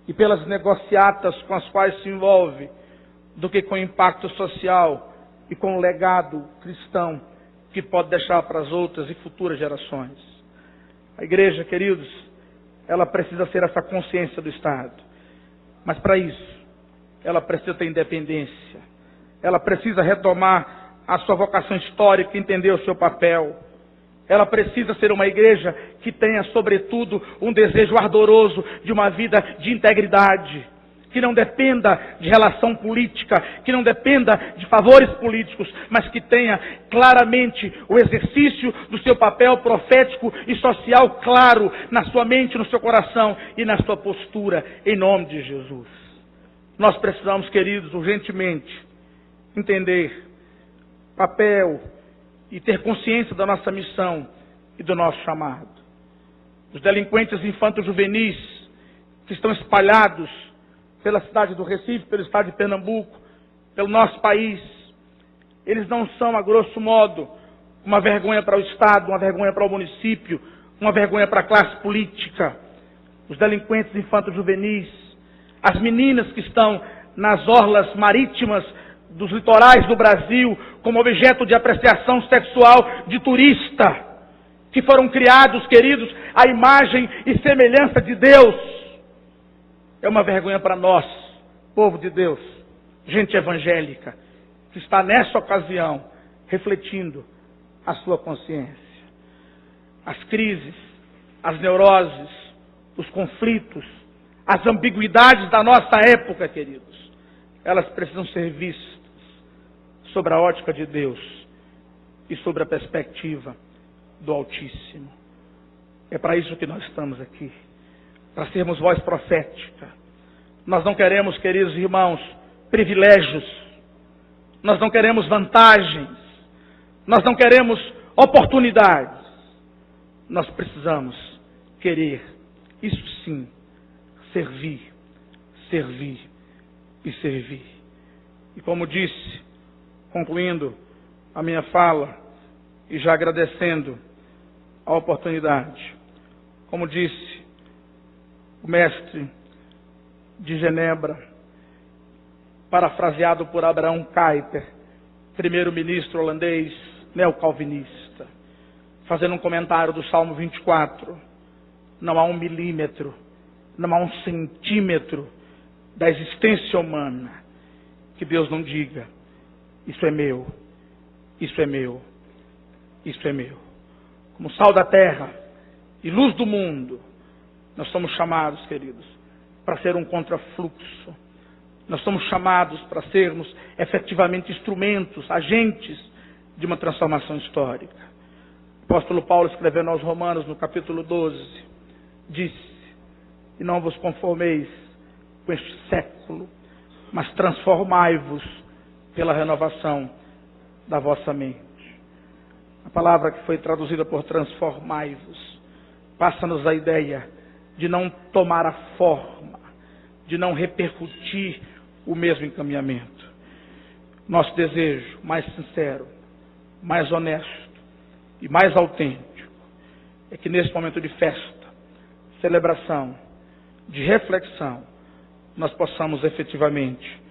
e pelas negociatas com as quais se envolve, do que com o impacto social e com o legado cristão que pode deixar para as outras e futuras gerações. A igreja, queridos, ela precisa ser essa consciência do Estado. Mas para isso, ela precisa ter independência. Ela precisa retomar a sua vocação histórica, entender o seu papel. Ela precisa ser uma igreja que tenha, sobretudo, um desejo ardoroso de uma vida de integridade, que não dependa de relação política, que não dependa de favores políticos, mas que tenha claramente o exercício do seu papel profético e social claro na sua mente, no seu coração e na sua postura, em nome de Jesus. Nós precisamos, queridos, urgentemente entender papel e ter consciência da nossa missão e do nosso chamado. Os delinquentes infanto-juvenis que estão espalhados pela cidade do Recife, pelo estado de Pernambuco, pelo nosso país, eles não são, a grosso modo, uma vergonha para o Estado, uma vergonha para o município, uma vergonha para a classe política. Os delinquentes infanto-juvenis, as meninas que estão nas orlas marítimas dos litorais do Brasil como objeto de apreciação sexual de turista, que foram criados, queridos, à imagem e semelhança de Deus. É uma vergonha para nós, povo de Deus, gente evangélica, que está nessa ocasião refletindo a sua consciência. As crises, as neuroses, os conflitos, as ambiguidades da nossa época, queridos, elas precisam ser vistas sobre a ótica de Deus e sobre a perspectiva do Altíssimo. É para isso que nós estamos aqui, para sermos voz profética. Nós não queremos, queridos irmãos, privilégios, nós não queremos vantagens, nós não queremos oportunidades. Nós precisamos querer, isso sim, servir, servir e servir. E como disse, concluindo a minha fala e já agradecendo a oportunidade, como disse o mestre de Genebra, parafraseado por Abraham Kuyper, primeiro-ministro holandês neocalvinista, fazendo um comentário do Salmo 24, não há 1 milímetro, não há 1 centímetro da existência humana que Deus não diga, isso é meu, isso é meu, isso é meu. Como sal da terra e luz do mundo, nós somos chamados, queridos, para ser um contrafluxo. Nós somos chamados para sermos efetivamente instrumentos, agentes de uma transformação histórica. O apóstolo Paulo, escrevendo aos Romanos, no capítulo 12, disse: e não vos conformeis com este século, mas transformai-vos pela renovação da vossa mente. A palavra que foi traduzida por transformai-vos passa-nos a ideia de não tomar a forma, de não repercutir o mesmo encaminhamento. Nosso desejo mais sincero, mais honesto e mais autêntico é que nesse momento de festa, celebração, de reflexão, nós possamos efetivamente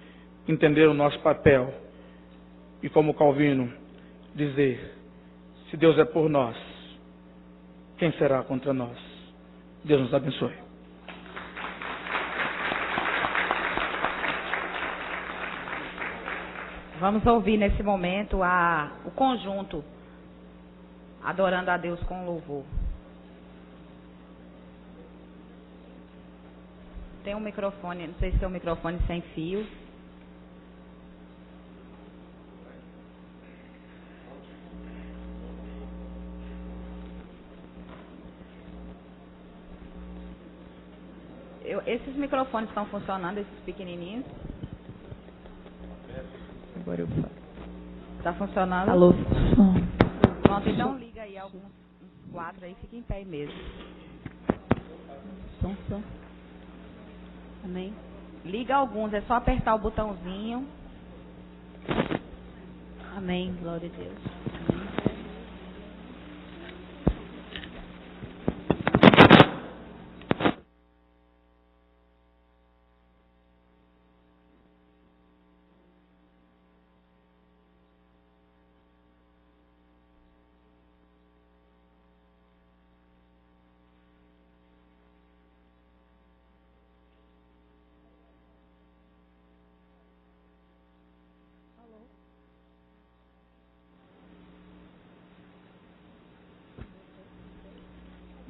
entender o nosso papel e, como Calvino, dizer: se Deus é por nós, quem será contra nós? Deus nos abençoe. Vamos ouvir nesse momento o conjunto adorando a Deus com louvor. Tem um microfone, não sei se é um microfone sem fio. Esses microfones estão funcionando, esses pequenininhos? Agora eu falo. Está funcionando? Alô, som. Pronto, então liga aí uns 4 aí, fica em pé mesmo. Som. Amém. Liga alguns, é só apertar o botãozinho. Amém, glória a Deus. Amém.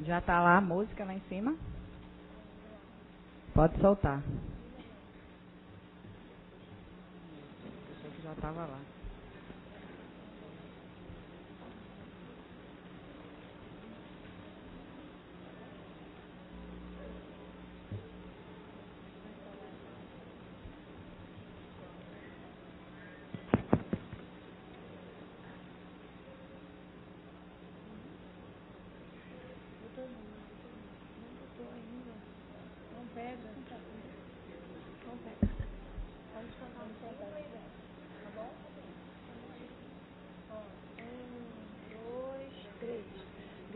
Já está lá a música lá em cima? Pode soltar. Pensei que já estava lá.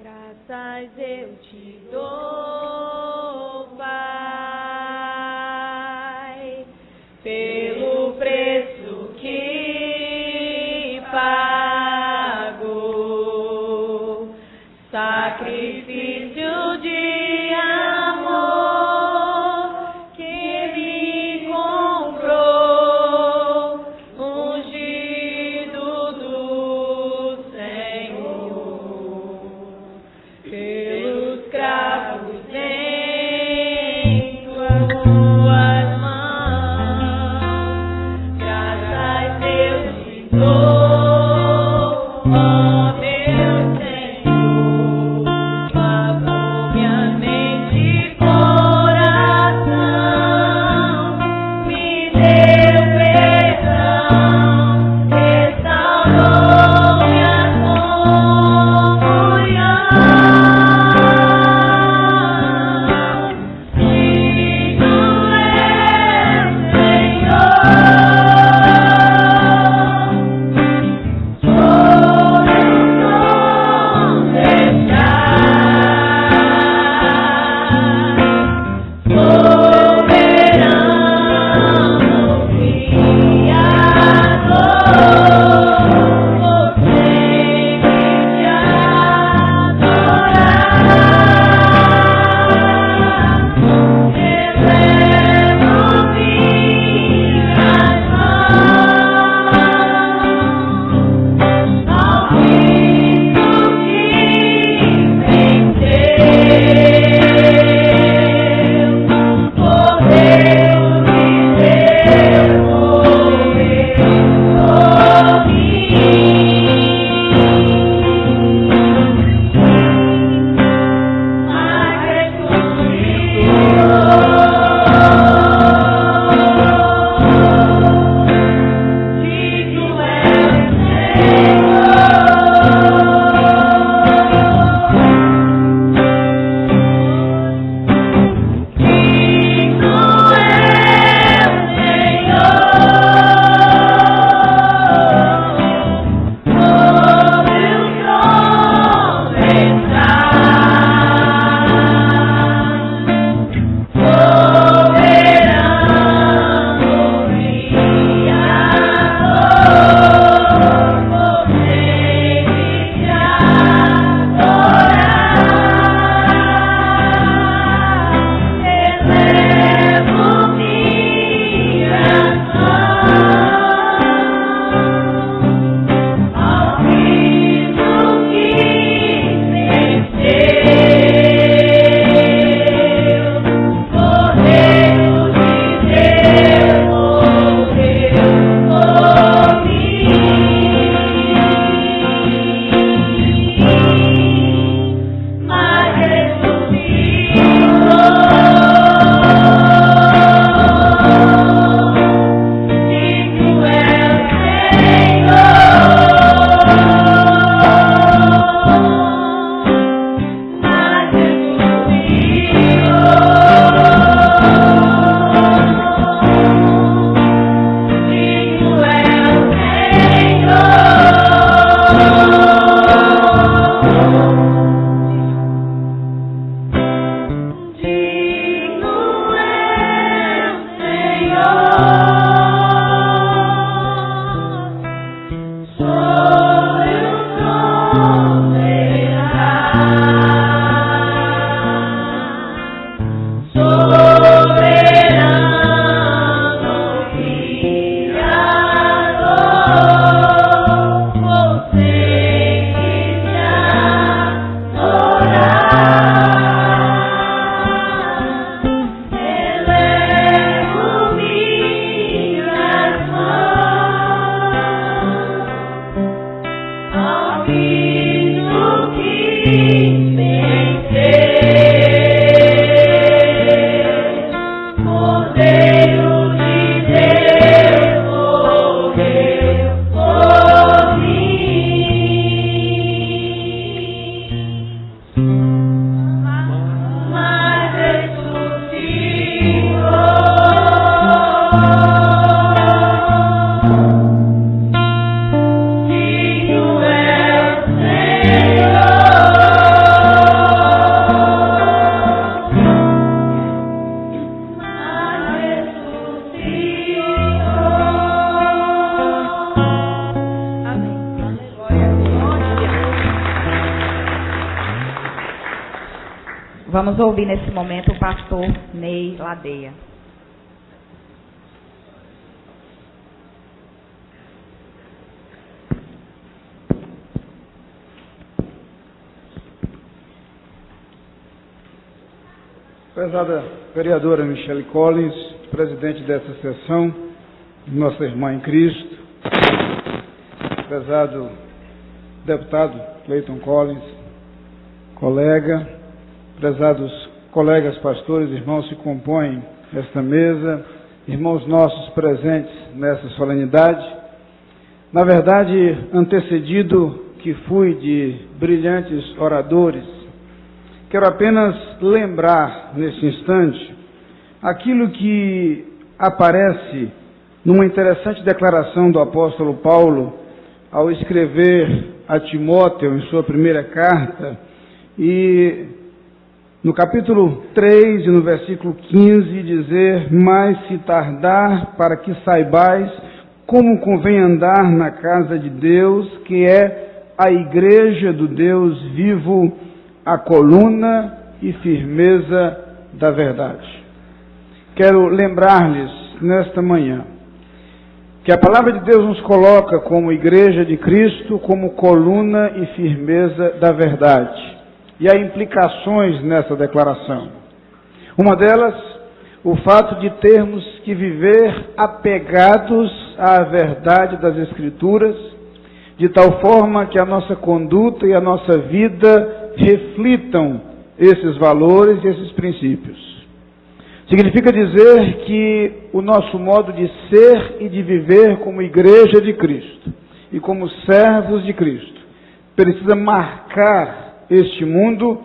Graças eu te dou, Pai, pelo preço que pago, sacrifício de amor que me comprou, ungido do Senhor. Pelos cravos Vamos ouvir nesse momento o pastor Ney Ladeia. Prezada vereadora Michele Collins, presidente dessa sessão, nossa irmã em Cristo, prezado deputado Clayton Collins, colega, prezados colegas pastores, irmãos que compõem esta mesa, irmãos nossos presentes nessa solenidade, na verdade, antecedido que fui de brilhantes oradores, quero apenas lembrar, nesse instante, aquilo que aparece numa interessante declaração do apóstolo Paulo, ao escrever a Timóteo, em sua primeira carta, e no capítulo 3 e no versículo 15, dizer: mas se tardar, para que saibais como convém andar na casa de Deus, que é a igreja do Deus vivo, a coluna e firmeza da verdade. Quero lembrar-lhes nesta manhã que a palavra de Deus nos coloca como igreja de Cristo, como coluna e firmeza da verdade. E há implicações nessa declaração. Uma delas, o fato de termos que viver apegados à verdade das Escrituras, de tal forma que a nossa conduta e a nossa vida reflitam esses valores e esses princípios. Significa dizer que o nosso modo de ser e de viver como igreja de Cristo e como servos de Cristo precisa marcar este mundo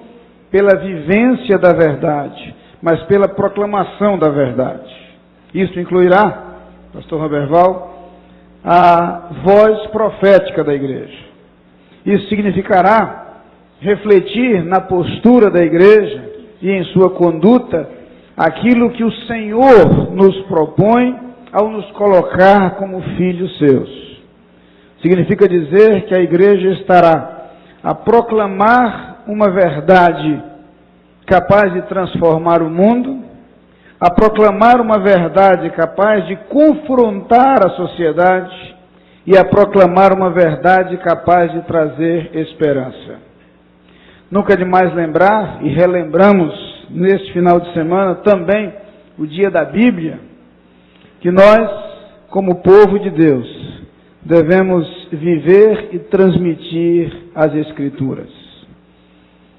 pela vivência da verdade, mas pela proclamação da verdade. Isso incluirá, pastor Roberval, a voz profética da igreja. Isso significará refletir na postura da igreja e em sua conduta aquilo que o Senhor nos propõe ao nos colocar como filhos seus. Significa dizer que a igreja estará a proclamar uma verdade capaz de transformar o mundo, a proclamar uma verdade capaz de confrontar a sociedade e a proclamar uma verdade capaz de trazer esperança. Nunca é demais lembrar, e relembramos neste final de semana também o dia da Bíblia, que nós, como povo de Deus, devemos viver e transmitir as Escrituras.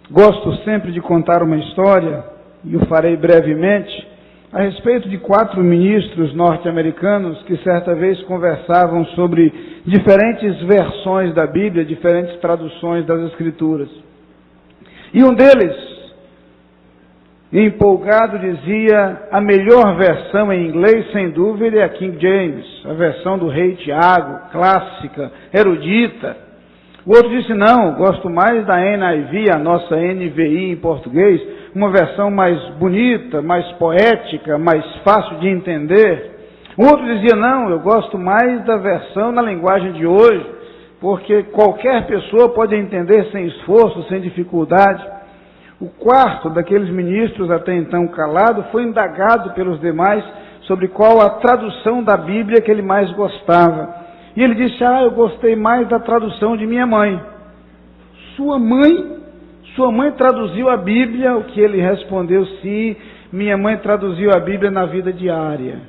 Gosto sempre de contar uma história, e o farei brevemente, a respeito de 4 ministros norte-americanos que certa vez conversavam sobre diferentes versões da Bíblia, diferentes traduções das Escrituras. E um deles, empolgado, dizia: a melhor versão em inglês, sem dúvida, é a King James, a versão do rei Tiago, clássica, erudita. O outro disse: não, gosto mais da NIV, a nossa NVI em português, uma versão mais bonita, mais poética, mais fácil de entender. O outro dizia: não, eu gosto mais da versão na linguagem de hoje, porque qualquer pessoa pode entender sem esforço, sem dificuldade. O quarto daqueles ministros, até então calado, foi indagado pelos demais sobre qual a tradução da Bíblia que ele mais gostava. E ele disse: eu gostei mais da tradução de minha mãe. Sua mãe traduziu a Bíblia. O que ele respondeu: sim, minha mãe traduziu a Bíblia na vida diária.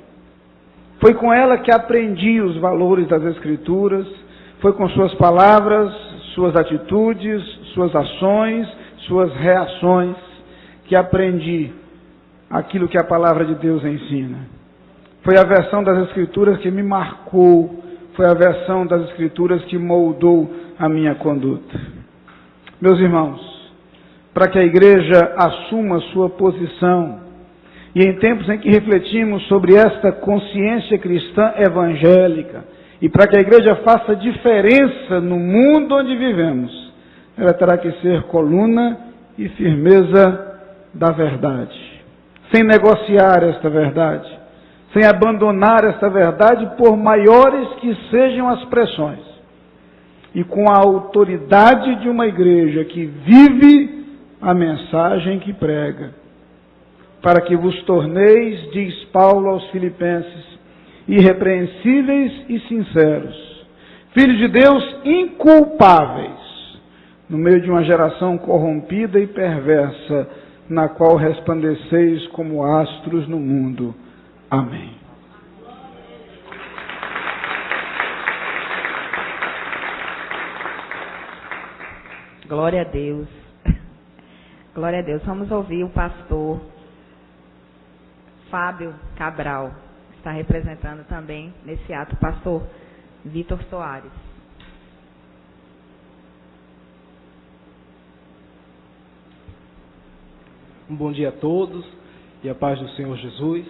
Foi com ela que aprendi os valores das Escrituras, foi com suas palavras, suas atitudes, suas ações, suas reações, que aprendi aquilo que a palavra de Deus ensina. Foi a versão das Escrituras que me marcou, foi a versão das Escrituras que moldou a minha conduta. Meus irmãos, para que a igreja assuma sua posição, e em tempos em que refletimos sobre esta consciência cristã evangélica, e para que a igreja faça diferença no mundo onde vivemos, ela terá que ser coluna e firmeza da verdade, sem negociar esta verdade, sem abandonar esta verdade por maiores que sejam as pressões, e com a autoridade de uma igreja que vive a mensagem que prega, para que vos torneis, diz Paulo aos Filipenses, irrepreensíveis e sinceros, filhos de Deus inculpáveis, no meio de uma geração corrompida e perversa, na qual resplandeceis como astros no mundo. Amém. Glória a Deus. Glória a Deus. Vamos ouvir o pastor Fábio Cabral, que está representando também nesse ato o pastor Vitor Soares. Um bom dia a todos e a paz do Senhor Jesus.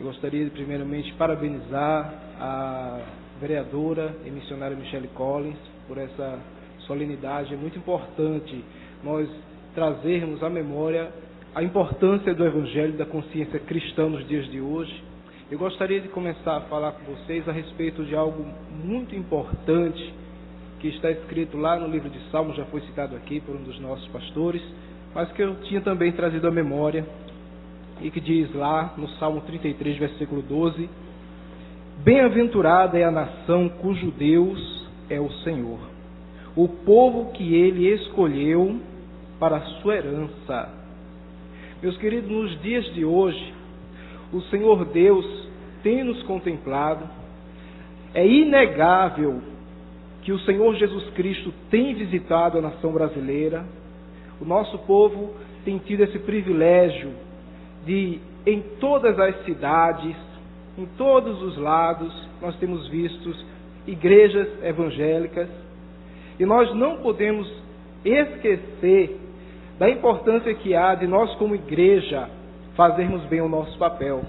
Eu gostaria de primeiramente parabenizar a vereadora e missionária Michelle Collins por essa solenidade. É muito importante nós trazermos à memória a importância do Evangelho da consciência cristã nos dias de hoje. Eu gostaria de começar a falar com vocês a respeito de algo muito importante que está escrito lá no livro de Salmos, já foi citado aqui por um dos nossos pastores, mas que eu tinha também trazido à memória, e que diz lá no Salmo 33, versículo 12: Bem-aventurada é a nação cujo Deus é o Senhor, o povo que Ele escolheu para a sua herança. Meus queridos, nos dias de hoje, o Senhor Deus tem nos contemplado. É inegável que o Senhor Jesus Cristo tem visitado a nação brasileira. O nosso povo tem tido esse privilégio de, em todas as cidades, em todos os lados, nós temos visto igrejas evangélicas, e nós não podemos esquecer da importância que há de nós, como igreja, fazermos bem o nosso papel.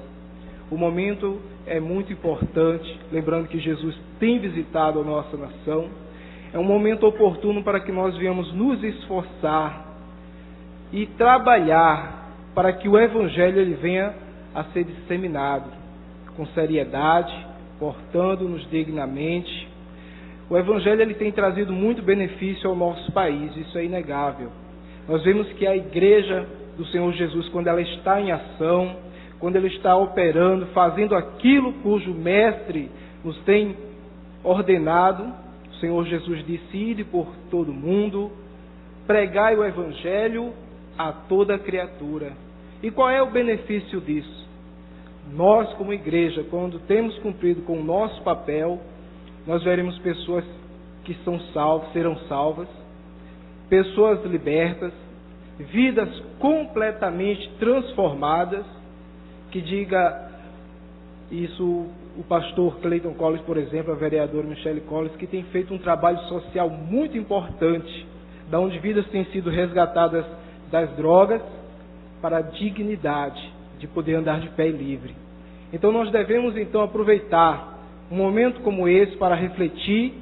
O momento é muito importante, lembrando que Jesus tem visitado a nossa nação. É um momento oportuno para que nós venhamos nos esforçar e trabalhar para que o Evangelho ele venha a ser disseminado com seriedade, portando-nos dignamente. O Evangelho ele tem trazido muito benefício ao nosso país, isso é inegável. Nós vemos que a igreja do Senhor Jesus, quando ela está em ação, quando ela está operando, fazendo aquilo cujo Mestre nos tem ordenado, o Senhor Jesus disse: ide por todo o mundo, pregai o Evangelho a toda criatura. E qual é o benefício disso? Nós, como igreja, quando temos cumprido com o nosso papel, nós veremos pessoas que são salvas, serão salvas, pessoas libertas, vidas completamente transformadas. Que diga isso o pastor Clayton Collins, por exemplo, a vereadora Michelle Collins, que tem feito um trabalho social muito importante, da onde vidas têm sido resgatadas das drogas para a dignidade de poder andar de pé livre. Então nós devemos então aproveitar um momento como esse para refletir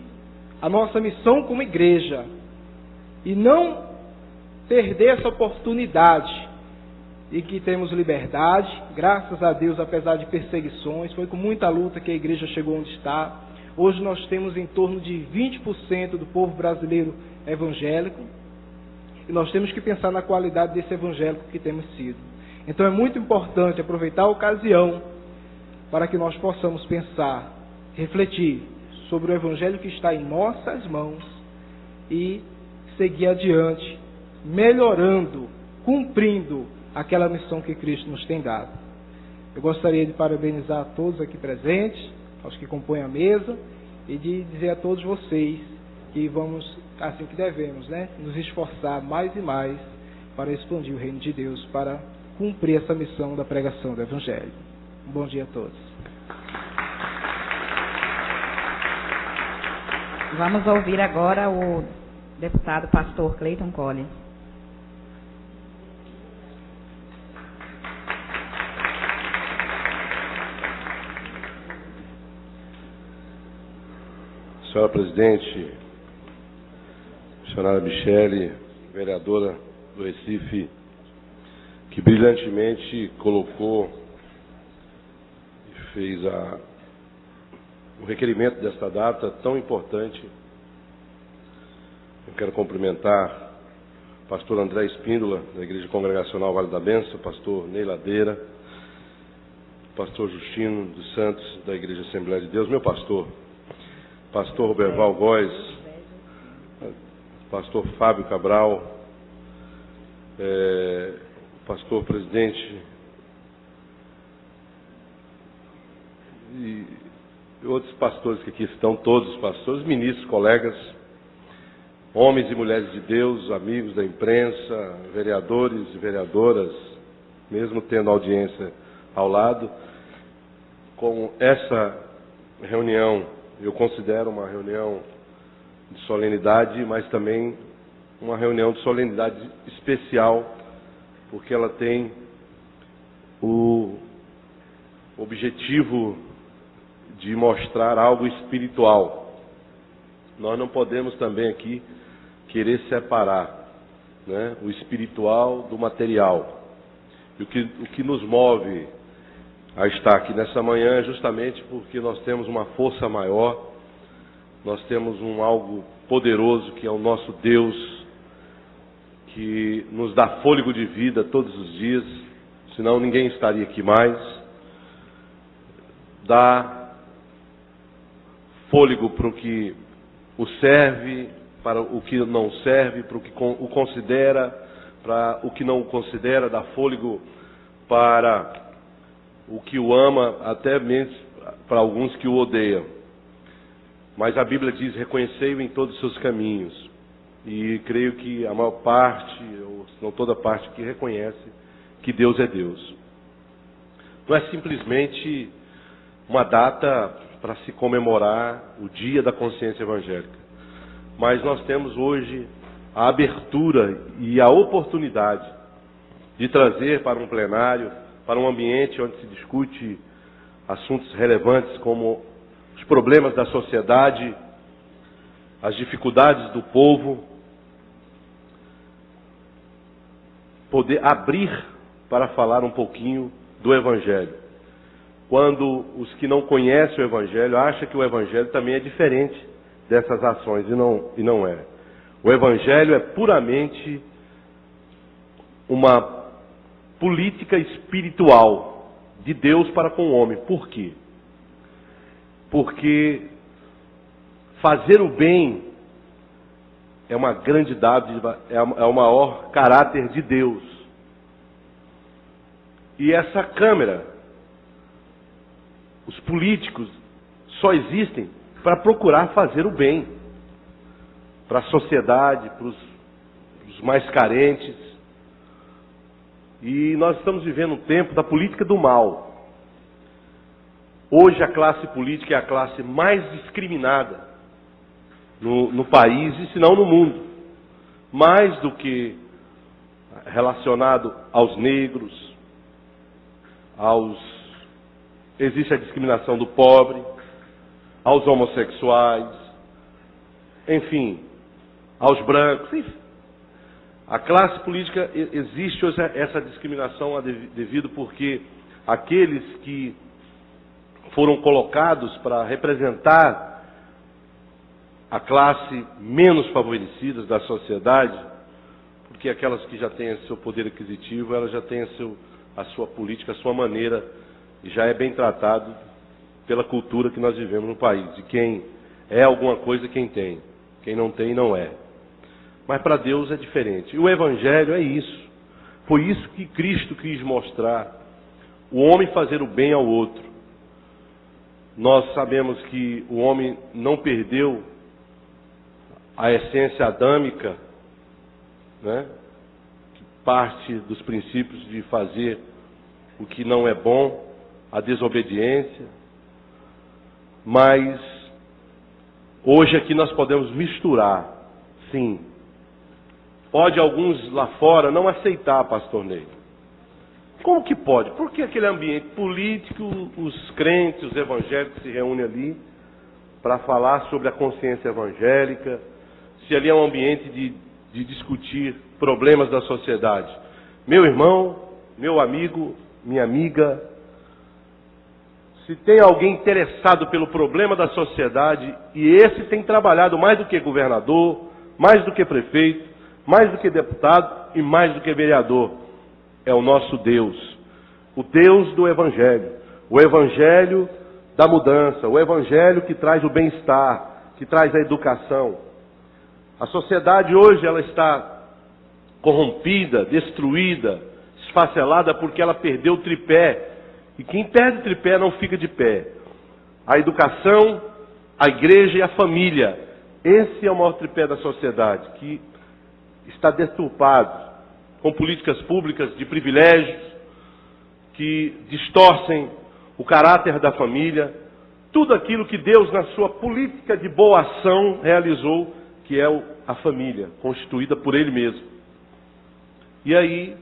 a nossa missão como igreja e não perder essa oportunidade e que temos liberdade, graças a Deus, apesar de perseguições. Foi com muita luta que a igreja chegou onde está. Hoje nós temos em torno de 20% do povo brasileiro evangélico, e nós temos que pensar na qualidade desse evangélico que temos sido. Então é muito importante aproveitar a ocasião para que nós possamos pensar, refletir sobre o evangelho que está em nossas mãos e seguir adiante, melhorando, cumprindo aquela missão que Cristo nos tem dado. Eu gostaria de parabenizar a todos aqui presentes, aos que compõem a mesa, e de dizer a todos vocês que vamos, assim que devemos, nos esforçar mais e mais para expandir o reino de Deus, para cumprir essa missão da pregação do Evangelho. Um bom dia a todos. Vamos ouvir agora o deputado pastor Clayton Collins. Senhora Presidente, missionária Michelle, vereadora do Recife, que brilhantemente colocou e fez o requerimento desta data tão importante. Eu quero cumprimentar o pastor André Espíndola, da Igreja Congregacional Vale da Bênção, pastor Ney Ladeira, pastor Justino dos Santos, da Igreja Assembleia de Deus, meu pastor Roberval Góes, pastor Fábio Cabral, pastor presidente e outros pastores que aqui estão, todos os pastores, ministros, colegas, homens e mulheres de Deus, amigos da imprensa, vereadores e vereadoras, mesmo tendo audiência ao lado. Com essa reunião, eu considero uma reunião de solenidade, mas também uma reunião de solenidade especial, porque ela tem o objetivo de mostrar algo espiritual. Nós não podemos também aqui querer separar, né, o espiritual do material. E o que nos move a estar aqui nessa manhã é justamente porque nós temos uma força maior, nós temos algo poderoso que é o nosso Deus, que nos dá fôlego de vida todos os dias, senão ninguém estaria aqui mais. Dá fôlego para o que o serve, para o que não serve, para o que o considera, para o que não o considera, dá fôlego para o que o ama, até mesmo para alguns que o odeiam. Mas a Bíblia diz: reconhecei-o em todos os seus caminhos. E creio que a maior parte, ou se não toda parte, que reconhece que Deus é Deus. Não é simplesmente uma data para se comemorar o Dia da Consciência Evangélica, mas nós temos hoje a abertura e a oportunidade de trazer para um plenário, para um ambiente onde se discute assuntos relevantes como os problemas da sociedade, as dificuldades do povo, poder abrir para falar um pouquinho do Evangelho. Quando os que não conhecem o Evangelho acham que o Evangelho também é diferente dessas ações, e não é. O Evangelho é puramente uma política espiritual de Deus para com o homem. Por quê? Porque fazer o bem é uma grande dádiva, é o maior caráter de Deus. E essa Câmara, os políticos, só existem para procurar fazer o bem para a sociedade, para os mais carentes. E nós estamos vivendo um tempo da política do mal. Hoje a classe política é a classe mais discriminada no país e se não no mundo. Mais do que relacionado aos negros, existe a discriminação do pobre, aos homossexuais, enfim, aos brancos, enfim. A classe política, existe hoje essa discriminação devido porque aqueles que foram colocados para representar a classe menos favorecida da sociedade, porque aquelas que já têm seu poder aquisitivo, elas já têm a sua política, a sua maneira, e já é bem tratado pela cultura que nós vivemos no país, de quem é alguma coisa, quem tem, quem não tem, não é. Mas para Deus é diferente. E o Evangelho é isso. Foi isso que Cristo quis mostrar. O homem fazer o bem ao outro. Nós sabemos que o homem não perdeu a essência adâmica, né? Que parte dos princípios de fazer o que não é bom, a desobediência. Mas hoje aqui nós podemos misturar, sim. Pode alguns lá fora não aceitar, pastor Ney. Como que pode? Porque aquele ambiente político, os crentes, os evangélicos se reúnem ali para falar sobre a consciência evangélica, se ali é um ambiente de discutir problemas da sociedade. Meu irmão, meu amigo, minha amiga, se tem alguém interessado pelo problema da sociedade, e esse tem trabalhado mais do que governador, mais do que prefeito, mais do que deputado e mais do que vereador. É o nosso Deus, o Deus do Evangelho, o Evangelho da mudança, o Evangelho que traz o bem-estar, que traz a educação. A sociedade hoje ela está corrompida, destruída, esfacelada porque ela perdeu o tripé. E quem perde o tripé não fica de pé. A educação, a igreja e a família. Esse é o maior tripé da sociedade, que está deturpado com políticas públicas de privilégios, que distorcem o caráter da família, tudo aquilo que Deus, na sua política de boa ação, realizou, que é a família, constituída por Ele mesmo. E aí,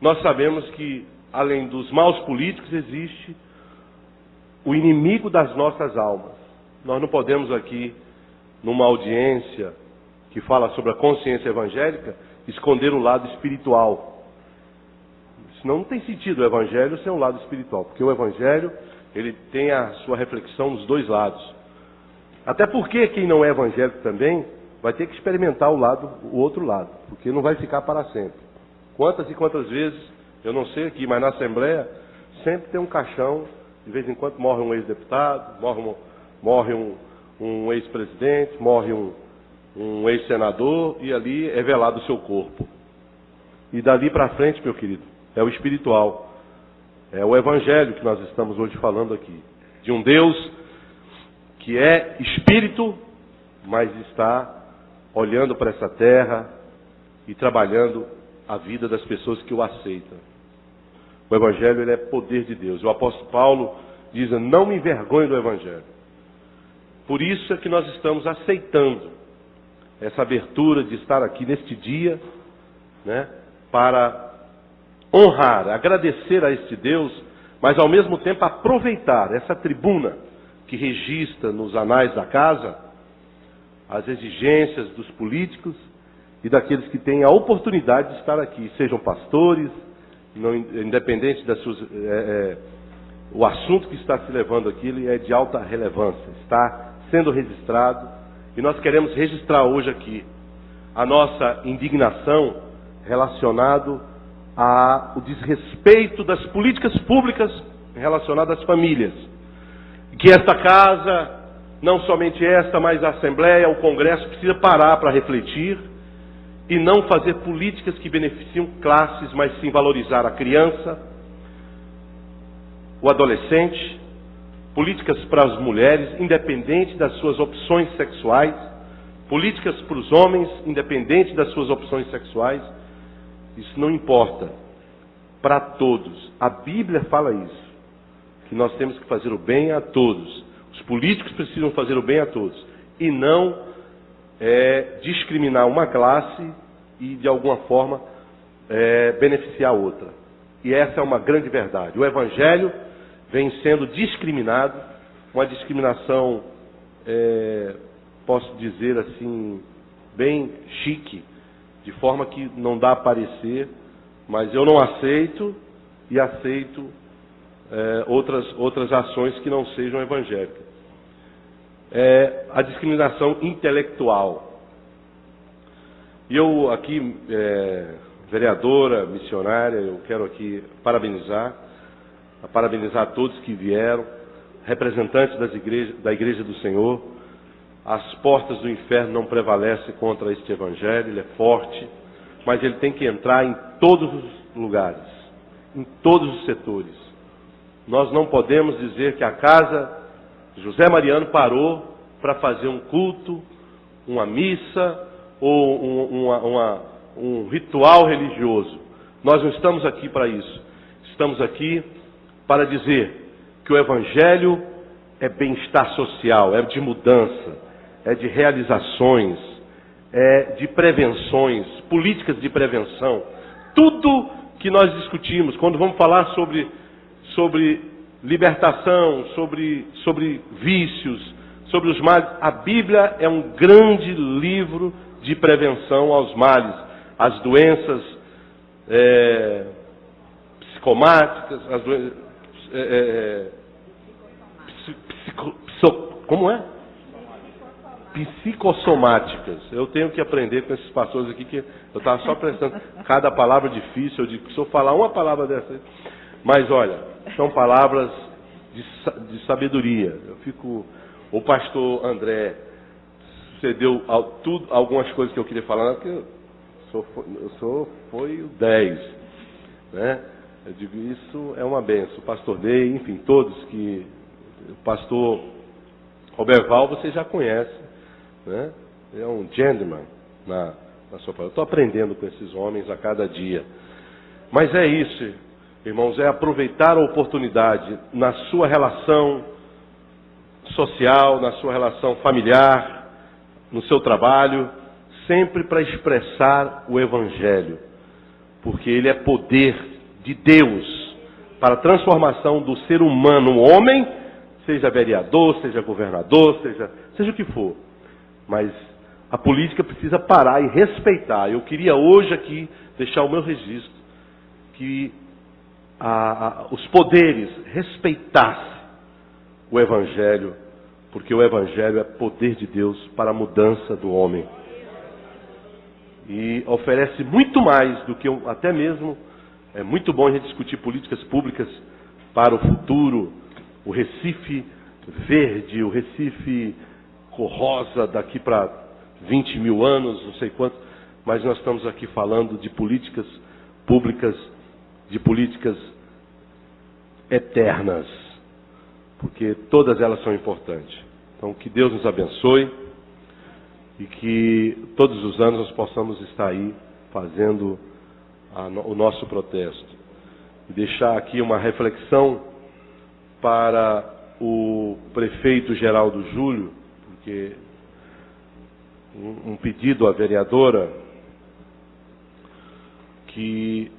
nós sabemos que, além dos maus políticos, existe o inimigo das nossas almas. Nós não podemos aqui, numa audiência que fala sobre a consciência evangélica, esconder o lado espiritual. Senão não tem sentido o evangelho ser um lado espiritual, porque o evangelho, ele tem a sua reflexão nos dois lados. Até porque quem não é evangélico também vai ter que experimentar o outro lado, porque não vai ficar para sempre. Quantas e quantas vezes, eu não sei aqui, mas na Assembleia sempre tem um caixão, de vez em quando morre um ex-deputado, morre um ex-presidente, morre um ex-senador, e ali é velado o seu corpo. E dali para frente, meu querido, é o espiritual. É o evangelho que nós estamos hoje falando aqui. De um Deus que é espírito, mas está olhando para essa terra e trabalhando a vida das pessoas que o aceitam. O evangelho, ele é poder de Deus. O apóstolo Paulo diz: não me envergonhe do evangelho. Por isso é que nós estamos aceitando essa abertura de estar aqui neste dia, né, para honrar, agradecer a este Deus, mas ao mesmo tempo aproveitar essa tribuna que registra nos anais da casa as exigências dos políticos e daqueles que têm a oportunidade de estar aqui, sejam pastores, independente das suas... o assunto que está se levando aqui ele é de alta relevância, está sendo registrado, e nós queremos registrar hoje aqui a nossa indignação relacionado ao desrespeito das políticas públicas relacionadas às famílias. Que esta casa, não somente esta, mas a Assembleia, o Congresso, precisa parar para refletir e não fazer políticas que beneficiam classes, mas sim valorizar a criança, o adolescente, políticas para as mulheres, independente das suas opções sexuais, políticas para os homens, independente das suas opções sexuais. Isso não importa. Para todos. A Bíblia fala isso. Que nós temos que fazer o bem a todos. Os políticos precisam fazer o bem a todos. E não discriminar uma classe e, de alguma forma, beneficiar a outra. E essa é uma grande verdade. O Evangelho vem sendo discriminado, uma discriminação, posso dizer assim, bem chique, de forma que não dá a parecer, mas eu não aceito e aceito outras ações que não sejam evangélicas. A discriminação intelectual. E eu aqui, vereadora, missionária, eu quero aqui parabenizar todos que vieram, representantes da Igreja do Senhor. As portas do inferno não prevalecem contra este evangelho, ele é forte, mas ele tem que entrar em todos os lugares, em todos os setores. Nós não podemos dizer que a casa José Mariano parou para fazer um culto, uma missa ou um ritual religioso. Nós não estamos aqui para isso. Estamos aqui para dizer que o evangelho é bem-estar social, é de mudança, é de realizações, é de prevenções, políticas de prevenção. Tudo que nós discutimos, quando vamos falar sobre libertação, sobre vícios, sobre os males, a Bíblia é um grande livro de prevenção aos males, às doenças psicomáticas, as doenças... como é? psicossomáticas. Eu tenho que aprender com esses pastores aqui, que eu estava só prestando cada palavra difícil. Eu digo, se eu falar uma palavra dessa, mas olha, são palavras de sabedoria. Eu fico, o pastor André cedeu algumas coisas que eu queria falar, porque foi o 10, né? Eu digo, isso é uma benção. O pastor Ney, enfim, todos que... O pastor Roberval, você já conhece, né? É um gentleman na sua palavra. Eu estou aprendendo com esses homens a cada dia. Mas é isso, irmãos, é aproveitar a oportunidade na sua relação social, na sua relação familiar, no seu trabalho, sempre para expressar o Evangelho, porque ele é poder de Deus para a transformação do ser humano, homem, seja vereador, seja governador, seja o que for. Mas a política precisa parar e respeitar. Eu queria hoje aqui deixar o meu registro que os poderes respeitassem o Evangelho, porque o Evangelho é poder de Deus para a mudança do homem. E oferece muito mais do que até mesmo, é muito bom a gente discutir políticas públicas para o futuro, o Recife verde, o Recife cor-rosa daqui para 20 mil anos, não sei quanto, mas nós estamos aqui falando de políticas públicas, de políticas eternas, porque todas elas são importantes. Então, que Deus nos abençoe e que todos os anos nós possamos estar aí fazendo o nosso protesto. E deixar aqui uma reflexão para o prefeito Geraldo Júlio, porque um pedido à vereadora que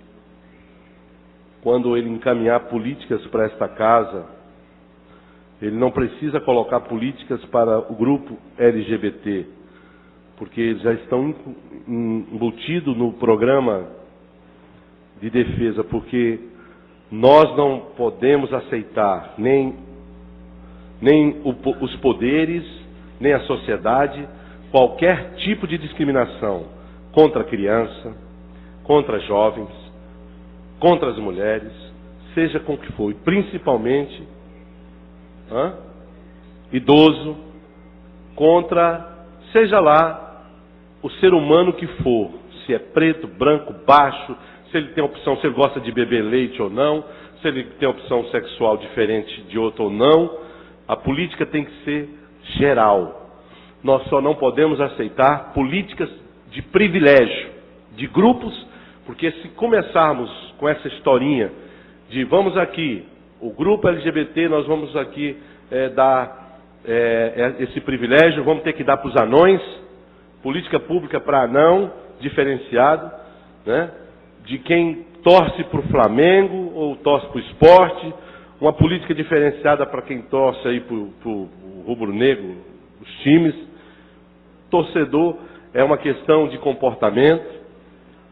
quando ele encaminhar políticas para esta casa, ele não precisa colocar políticas para o grupo LGBT, porque eles já estão embutidos no programa de defesa, porque nós não podemos aceitar nem os poderes, nem a sociedade, qualquer tipo de discriminação contra a criança, contra jovens, contra as mulheres, seja com o que for, e principalmente idoso, contra, seja lá, o ser humano que for, se é preto, branco, baixo, se ele tem opção, se ele gosta de beber leite ou não, se ele tem opção sexual diferente de outro ou não, a política tem que ser geral. Nós só não podemos aceitar políticas de privilégio, de grupos, porque se começarmos com essa historinha de vamos aqui, o grupo LGBT, nós vamos aqui dar esse privilégio, vamos ter que dar para os anões, política pública para anão, diferenciado, né? De quem torce para o Flamengo ou torce para o esporte, uma política diferenciada para quem torce aí para o rubro-negro, os times. Torcedor é uma questão de comportamento.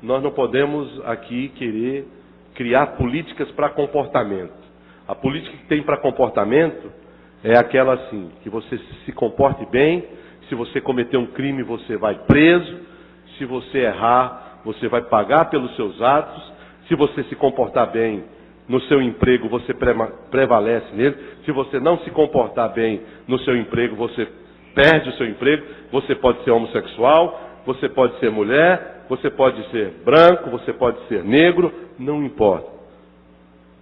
Nós não podemos aqui querer criar políticas para comportamento. A política que tem para comportamento é aquela assim, que você se comporte bem, se você cometer um crime você vai preso, se você errar você vai pagar pelos seus atos, se você se comportar bem no seu emprego você prevalece nele, se você não se comportar bem no seu emprego você perde o seu emprego, você pode ser homossexual, você pode ser mulher, você pode ser branco, você pode ser negro, não importa.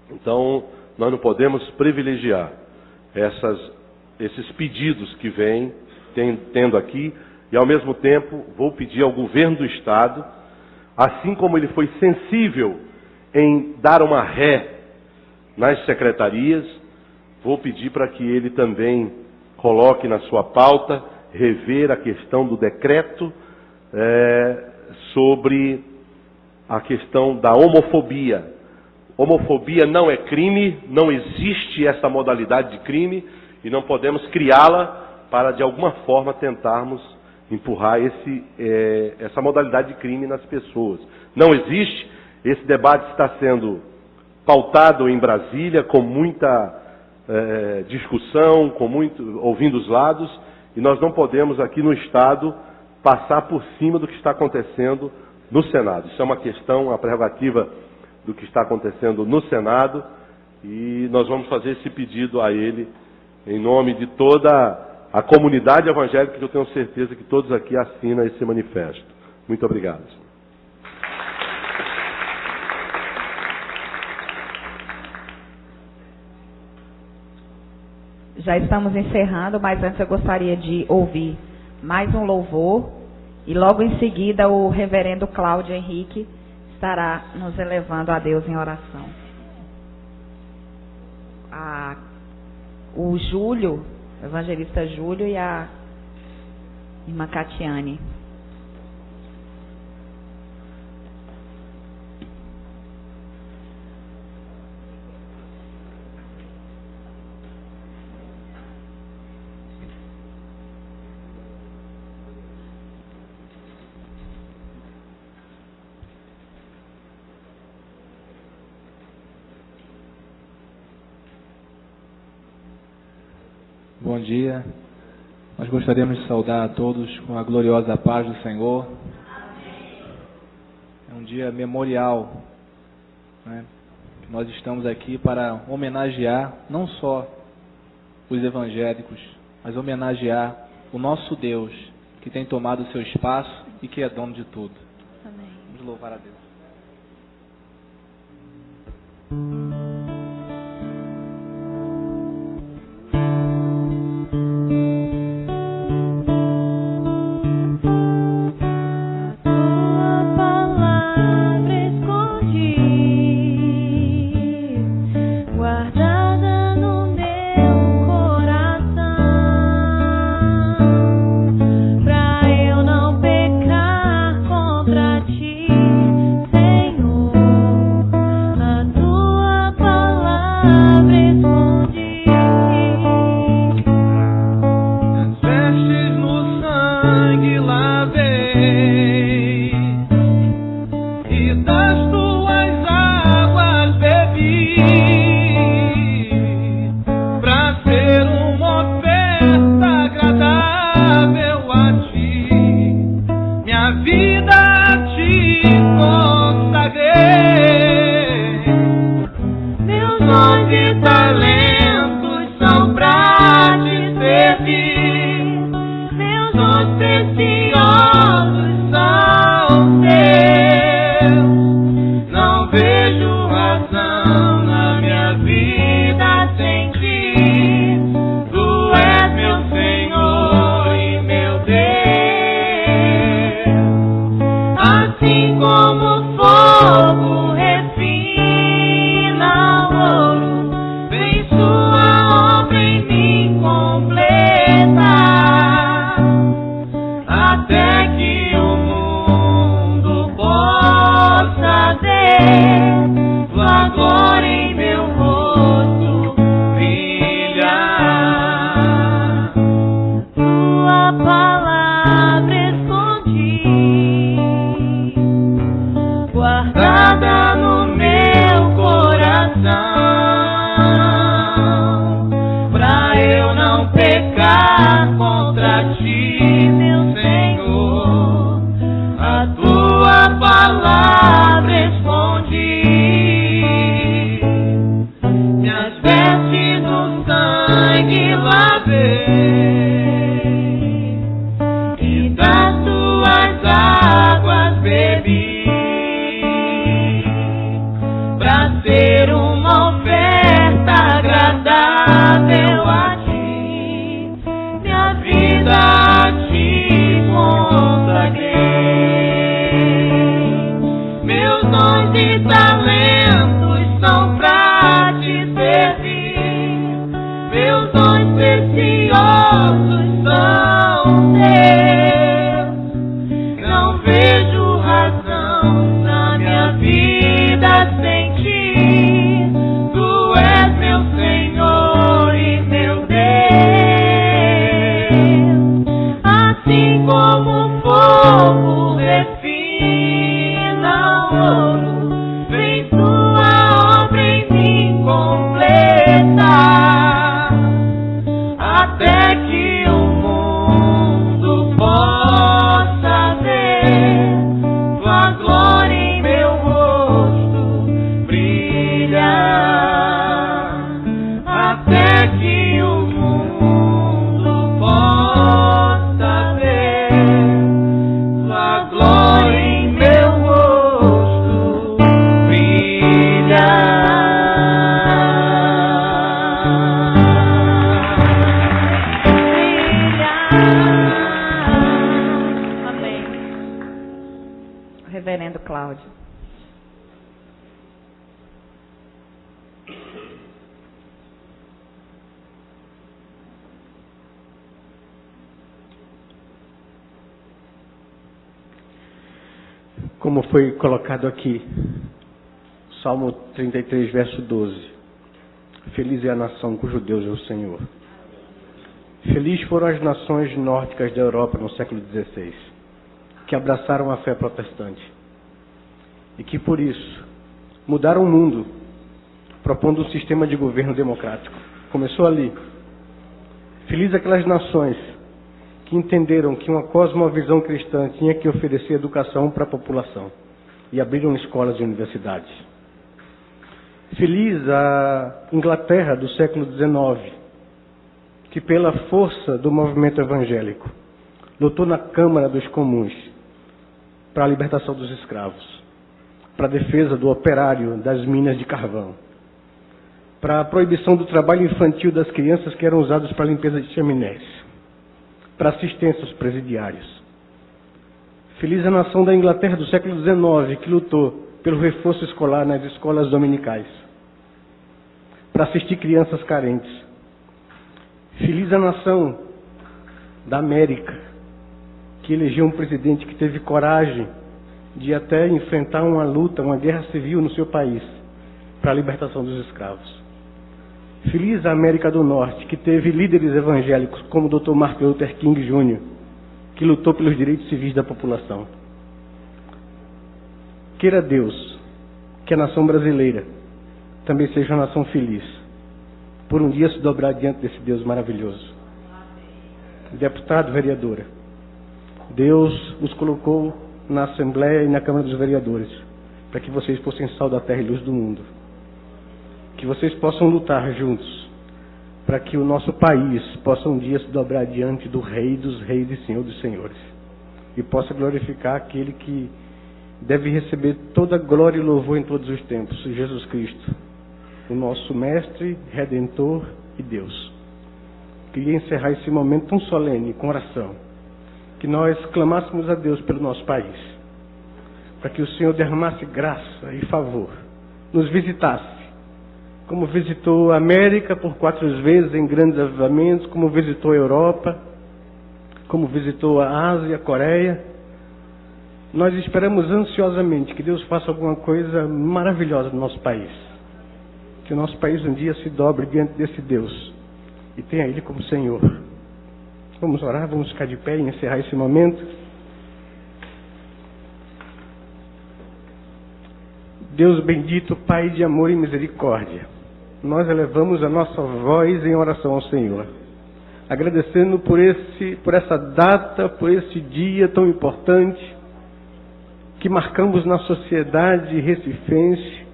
Então, nós não podemos privilegiar esses pedidos que vêm tendo aqui, e ao mesmo tempo vou pedir ao governo do Estado, assim como ele foi sensível em dar uma ré nas secretarias, vou pedir para que ele também coloque na sua pauta, rever a questão do decreto sobre a questão da homofobia. Homofobia não é crime, não existe essa modalidade de crime e não podemos criá-la para de alguma forma tentarmos empurrar essa modalidade de crime nas pessoas. Não existe, esse debate está sendo pautado em Brasília com muita discussão, ouvindo os lados, e nós não podemos aqui no Estado passar por cima do que está acontecendo no Senado. Isso é uma questão, uma prerrogativa do que está acontecendo no Senado, e nós vamos fazer esse pedido a ele em nome de toda a comunidade evangélica, que eu tenho certeza que todos aqui assinam esse manifesto. Muito obrigado. Já estamos encerrando, mas antes eu gostaria de ouvir mais um louvor e logo em seguida o reverendo Cláudio Henrique estará nos elevando a Deus em oração. O Júlio, o evangelista Júlio e a irmã Catiane. Bom dia. Nós gostaríamos de saudar a todos com a gloriosa paz do Senhor. É um dia memorial, né? Nós estamos aqui para homenagear não só os evangélicos, mas homenagear o nosso Deus, que tem tomado o seu espaço e que é dono de tudo. Amém. Vamos louvar a Deus. Como fogo refina o ouro, vem reverendo Cláudio. Como foi colocado aqui, Salmo 33, verso 12. Feliz é a nação cujo Deus é o Senhor. Felizes foram as nações nórdicas da Europa no século XVI, que abraçaram a fé protestante e que, por isso, mudaram o mundo, propondo um sistema de governo democrático. Começou ali. Felizes aquelas nações que entenderam que uma cosmovisão cristã tinha que oferecer educação para a população e abriram escolas e universidades. Feliz a Inglaterra do século XIX, que pela força do movimento evangélico lutou na Câmara dos Comuns para a libertação dos escravos, para a defesa do operário das minas de carvão, para a proibição do trabalho infantil das crianças que eram usadas para a limpeza de chaminés, para assistência aos presidiários. Feliz a nação da Inglaterra do século XIX, que lutou pelo reforço escolar nas escolas dominicais, para assistir crianças carentes. Feliz a nação da América, que elegeu um presidente que teve coragem de até enfrentar uma luta, uma guerra civil no seu país, para a libertação dos escravos. Feliz a América do Norte, que teve líderes evangélicos, como o Dr. Martin Luther King Jr., que lutou pelos direitos civis da população. Queira Deus que a nação brasileira também seja uma nação feliz, por um dia se dobrar diante desse Deus maravilhoso. Deputado, vereadora, Deus os colocou na Assembleia e na Câmara dos Vereadores, para que vocês fossem sal da terra e luz do mundo. Que vocês possam lutar juntos, para que o nosso país possa um dia se dobrar diante do Rei dos Reis e Senhor dos Senhores, e possa glorificar aquele que deve receber toda glória e louvor em todos os tempos, Jesus Cristo, o nosso Mestre, Redentor e Deus. Queria encerrar esse momento tão solene com oração, que nós clamássemos a Deus pelo nosso país, para que o Senhor derramasse graça e favor, nos visitasse, como visitou a América por 4 vezes em grandes avivamentos, como visitou a Europa, como visitou a Ásia, a Coreia. Nós esperamos ansiosamente que Deus faça alguma coisa maravilhosa no nosso país. Que o nosso país um dia se dobre diante desse Deus e tenha Ele como Senhor. Vamos orar, vamos ficar de pé e encerrar esse momento. Deus bendito, Pai de amor e misericórdia, nós elevamos a nossa voz em oração ao Senhor, agradecendo por essa data, por esse dia tão importante que marcamos na sociedade recifense,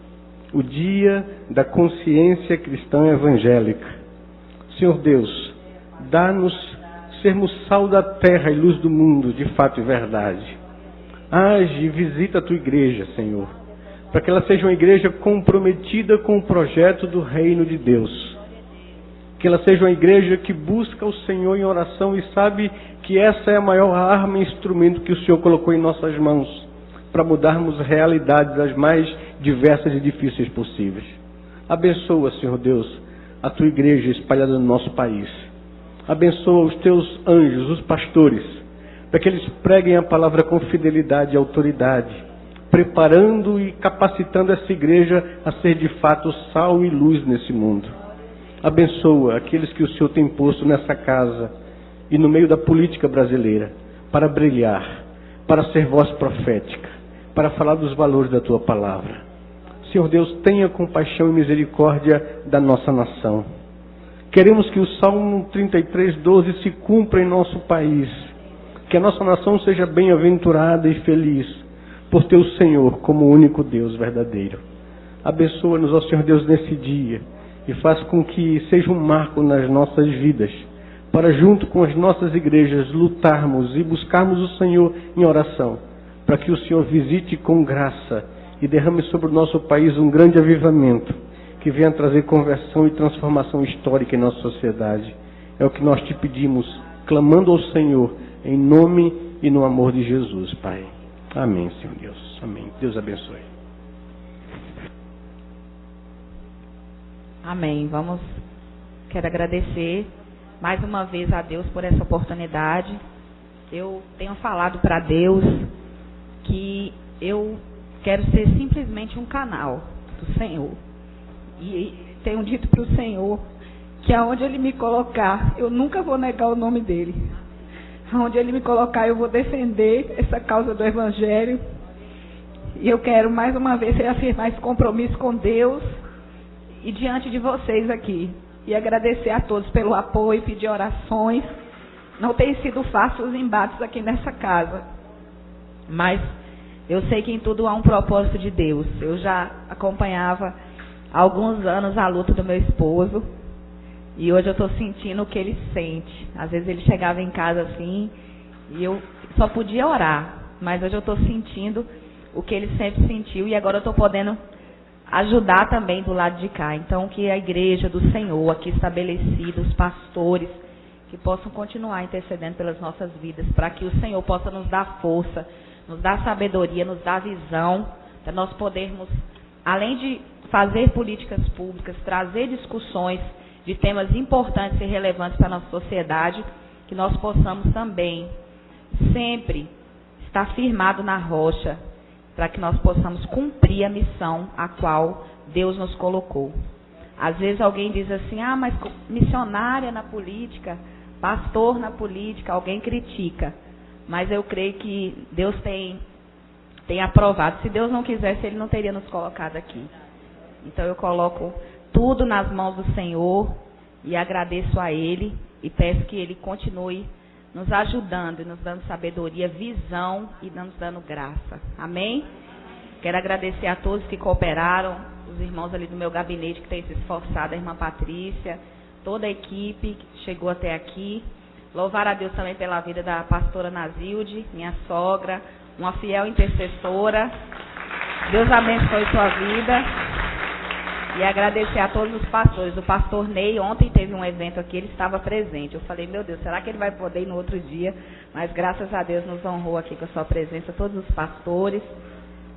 o dia da consciência cristã evangélica. Senhor Deus, dá-nos sermos sal da terra e luz do mundo, de fato e verdade. Age e visita a tua igreja, Senhor, para que ela seja uma igreja comprometida com o projeto do reino de Deus. Que ela seja uma igreja que busca o Senhor em oração e sabe que essa é a maior arma e instrumento que o Senhor colocou em nossas mãos, para mudarmos realidades as mais diversas e difíceis possíveis. Abençoa, Senhor Deus, a tua igreja espalhada no nosso país. Abençoa os teus anjos, os pastores, para que eles preguem a palavra com fidelidade e autoridade, preparando e capacitando essa igreja a ser de fato sal e luz nesse mundo. Abençoa aqueles que o Senhor tem posto nessa casa e no meio da política brasileira, para brilhar, para ser voz profética, para falar dos valores da tua palavra. Senhor Deus, tenha compaixão e misericórdia da nossa nação. Queremos que o Salmo 33:12 se cumpra em nosso país, que a nossa nação seja bem-aventurada e feliz, por teu Senhor como único Deus verdadeiro. Abençoa-nos, ó Senhor Deus, nesse dia, e faz com que seja um marco nas nossas vidas, para junto com as nossas igrejas lutarmos e buscarmos o Senhor em oração, para que o Senhor visite com graça e derrame sobre o nosso país um grande avivamento, que venha trazer conversão e transformação histórica em nossa sociedade. É o que nós te pedimos, clamando ao Senhor, em nome e no amor de Jesus, Pai. Amém, Senhor Deus. Amém. Deus abençoe. Amém. Quero agradecer mais uma vez a Deus por essa oportunidade. Eu tenho falado para Deus que eu quero ser simplesmente um canal do Senhor. E tenho dito para o Senhor que aonde Ele me colocar, eu nunca vou negar o nome dEle. Aonde Ele me colocar, eu vou defender essa causa do Evangelho. E eu quero mais uma vez reafirmar esse compromisso com Deus e diante de vocês aqui. E agradecer a todos pelo apoio, pedir orações. Não tem sido fácil os embates aqui nessa casa. Mas eu sei que em tudo há um propósito de Deus. Eu já acompanhava há alguns anos a luta do meu esposo. E hoje eu estou sentindo o que ele sente. Às vezes ele chegava em casa assim e eu só podia orar. Mas hoje eu estou sentindo o que ele sempre sentiu. E agora eu estou podendo ajudar também do lado de cá. Então que a igreja do Senhor aqui estabelecida, os pastores, que possam continuar intercedendo pelas nossas vidas, para que o Senhor possa nos dar força, nos dar sabedoria, nos dar visão, para nós podermos, além de fazer políticas públicas, trazer discussões de temas importantes e relevantes para a nossa sociedade, que nós possamos também sempre estar firmado na rocha, para que nós possamos cumprir a missão a qual Deus nos colocou. Às vezes alguém diz assim, mas missionária na política, pastor na política, alguém critica. Mas eu creio que Deus tem aprovado. Se Deus não quisesse, Ele não teria nos colocado aqui. Então eu coloco tudo nas mãos do Senhor e agradeço a Ele e peço que Ele continue nos ajudando e nos dando sabedoria, visão e nos dando graça. Amém? Quero agradecer a todos que cooperaram, os irmãos ali do meu gabinete que têm se esforçado, a irmã Patrícia, toda a equipe que chegou até aqui. Louvar a Deus também pela vida da pastora Nazilde, minha sogra, uma fiel intercessora. Deus abençoe sua vida. E agradecer a todos os pastores. O pastor Ney, ontem teve um evento aqui, ele estava presente. Eu falei, meu Deus, será que ele vai poder ir no outro dia? Mas graças a Deus nos honrou aqui com a sua presença, todos os pastores.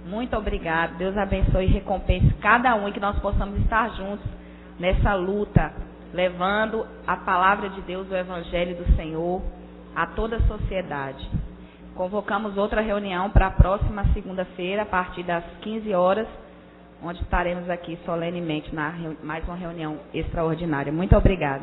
Muito obrigado. Deus abençoe e recompense cada um e que nós possamos estar juntos nessa luta, levando a palavra de Deus, o Evangelho do Senhor, a toda a sociedade. Convocamos outra reunião para a próxima segunda-feira, a partir das 15 horas, onde estaremos aqui solenemente na mais uma reunião extraordinária. Muito obrigada.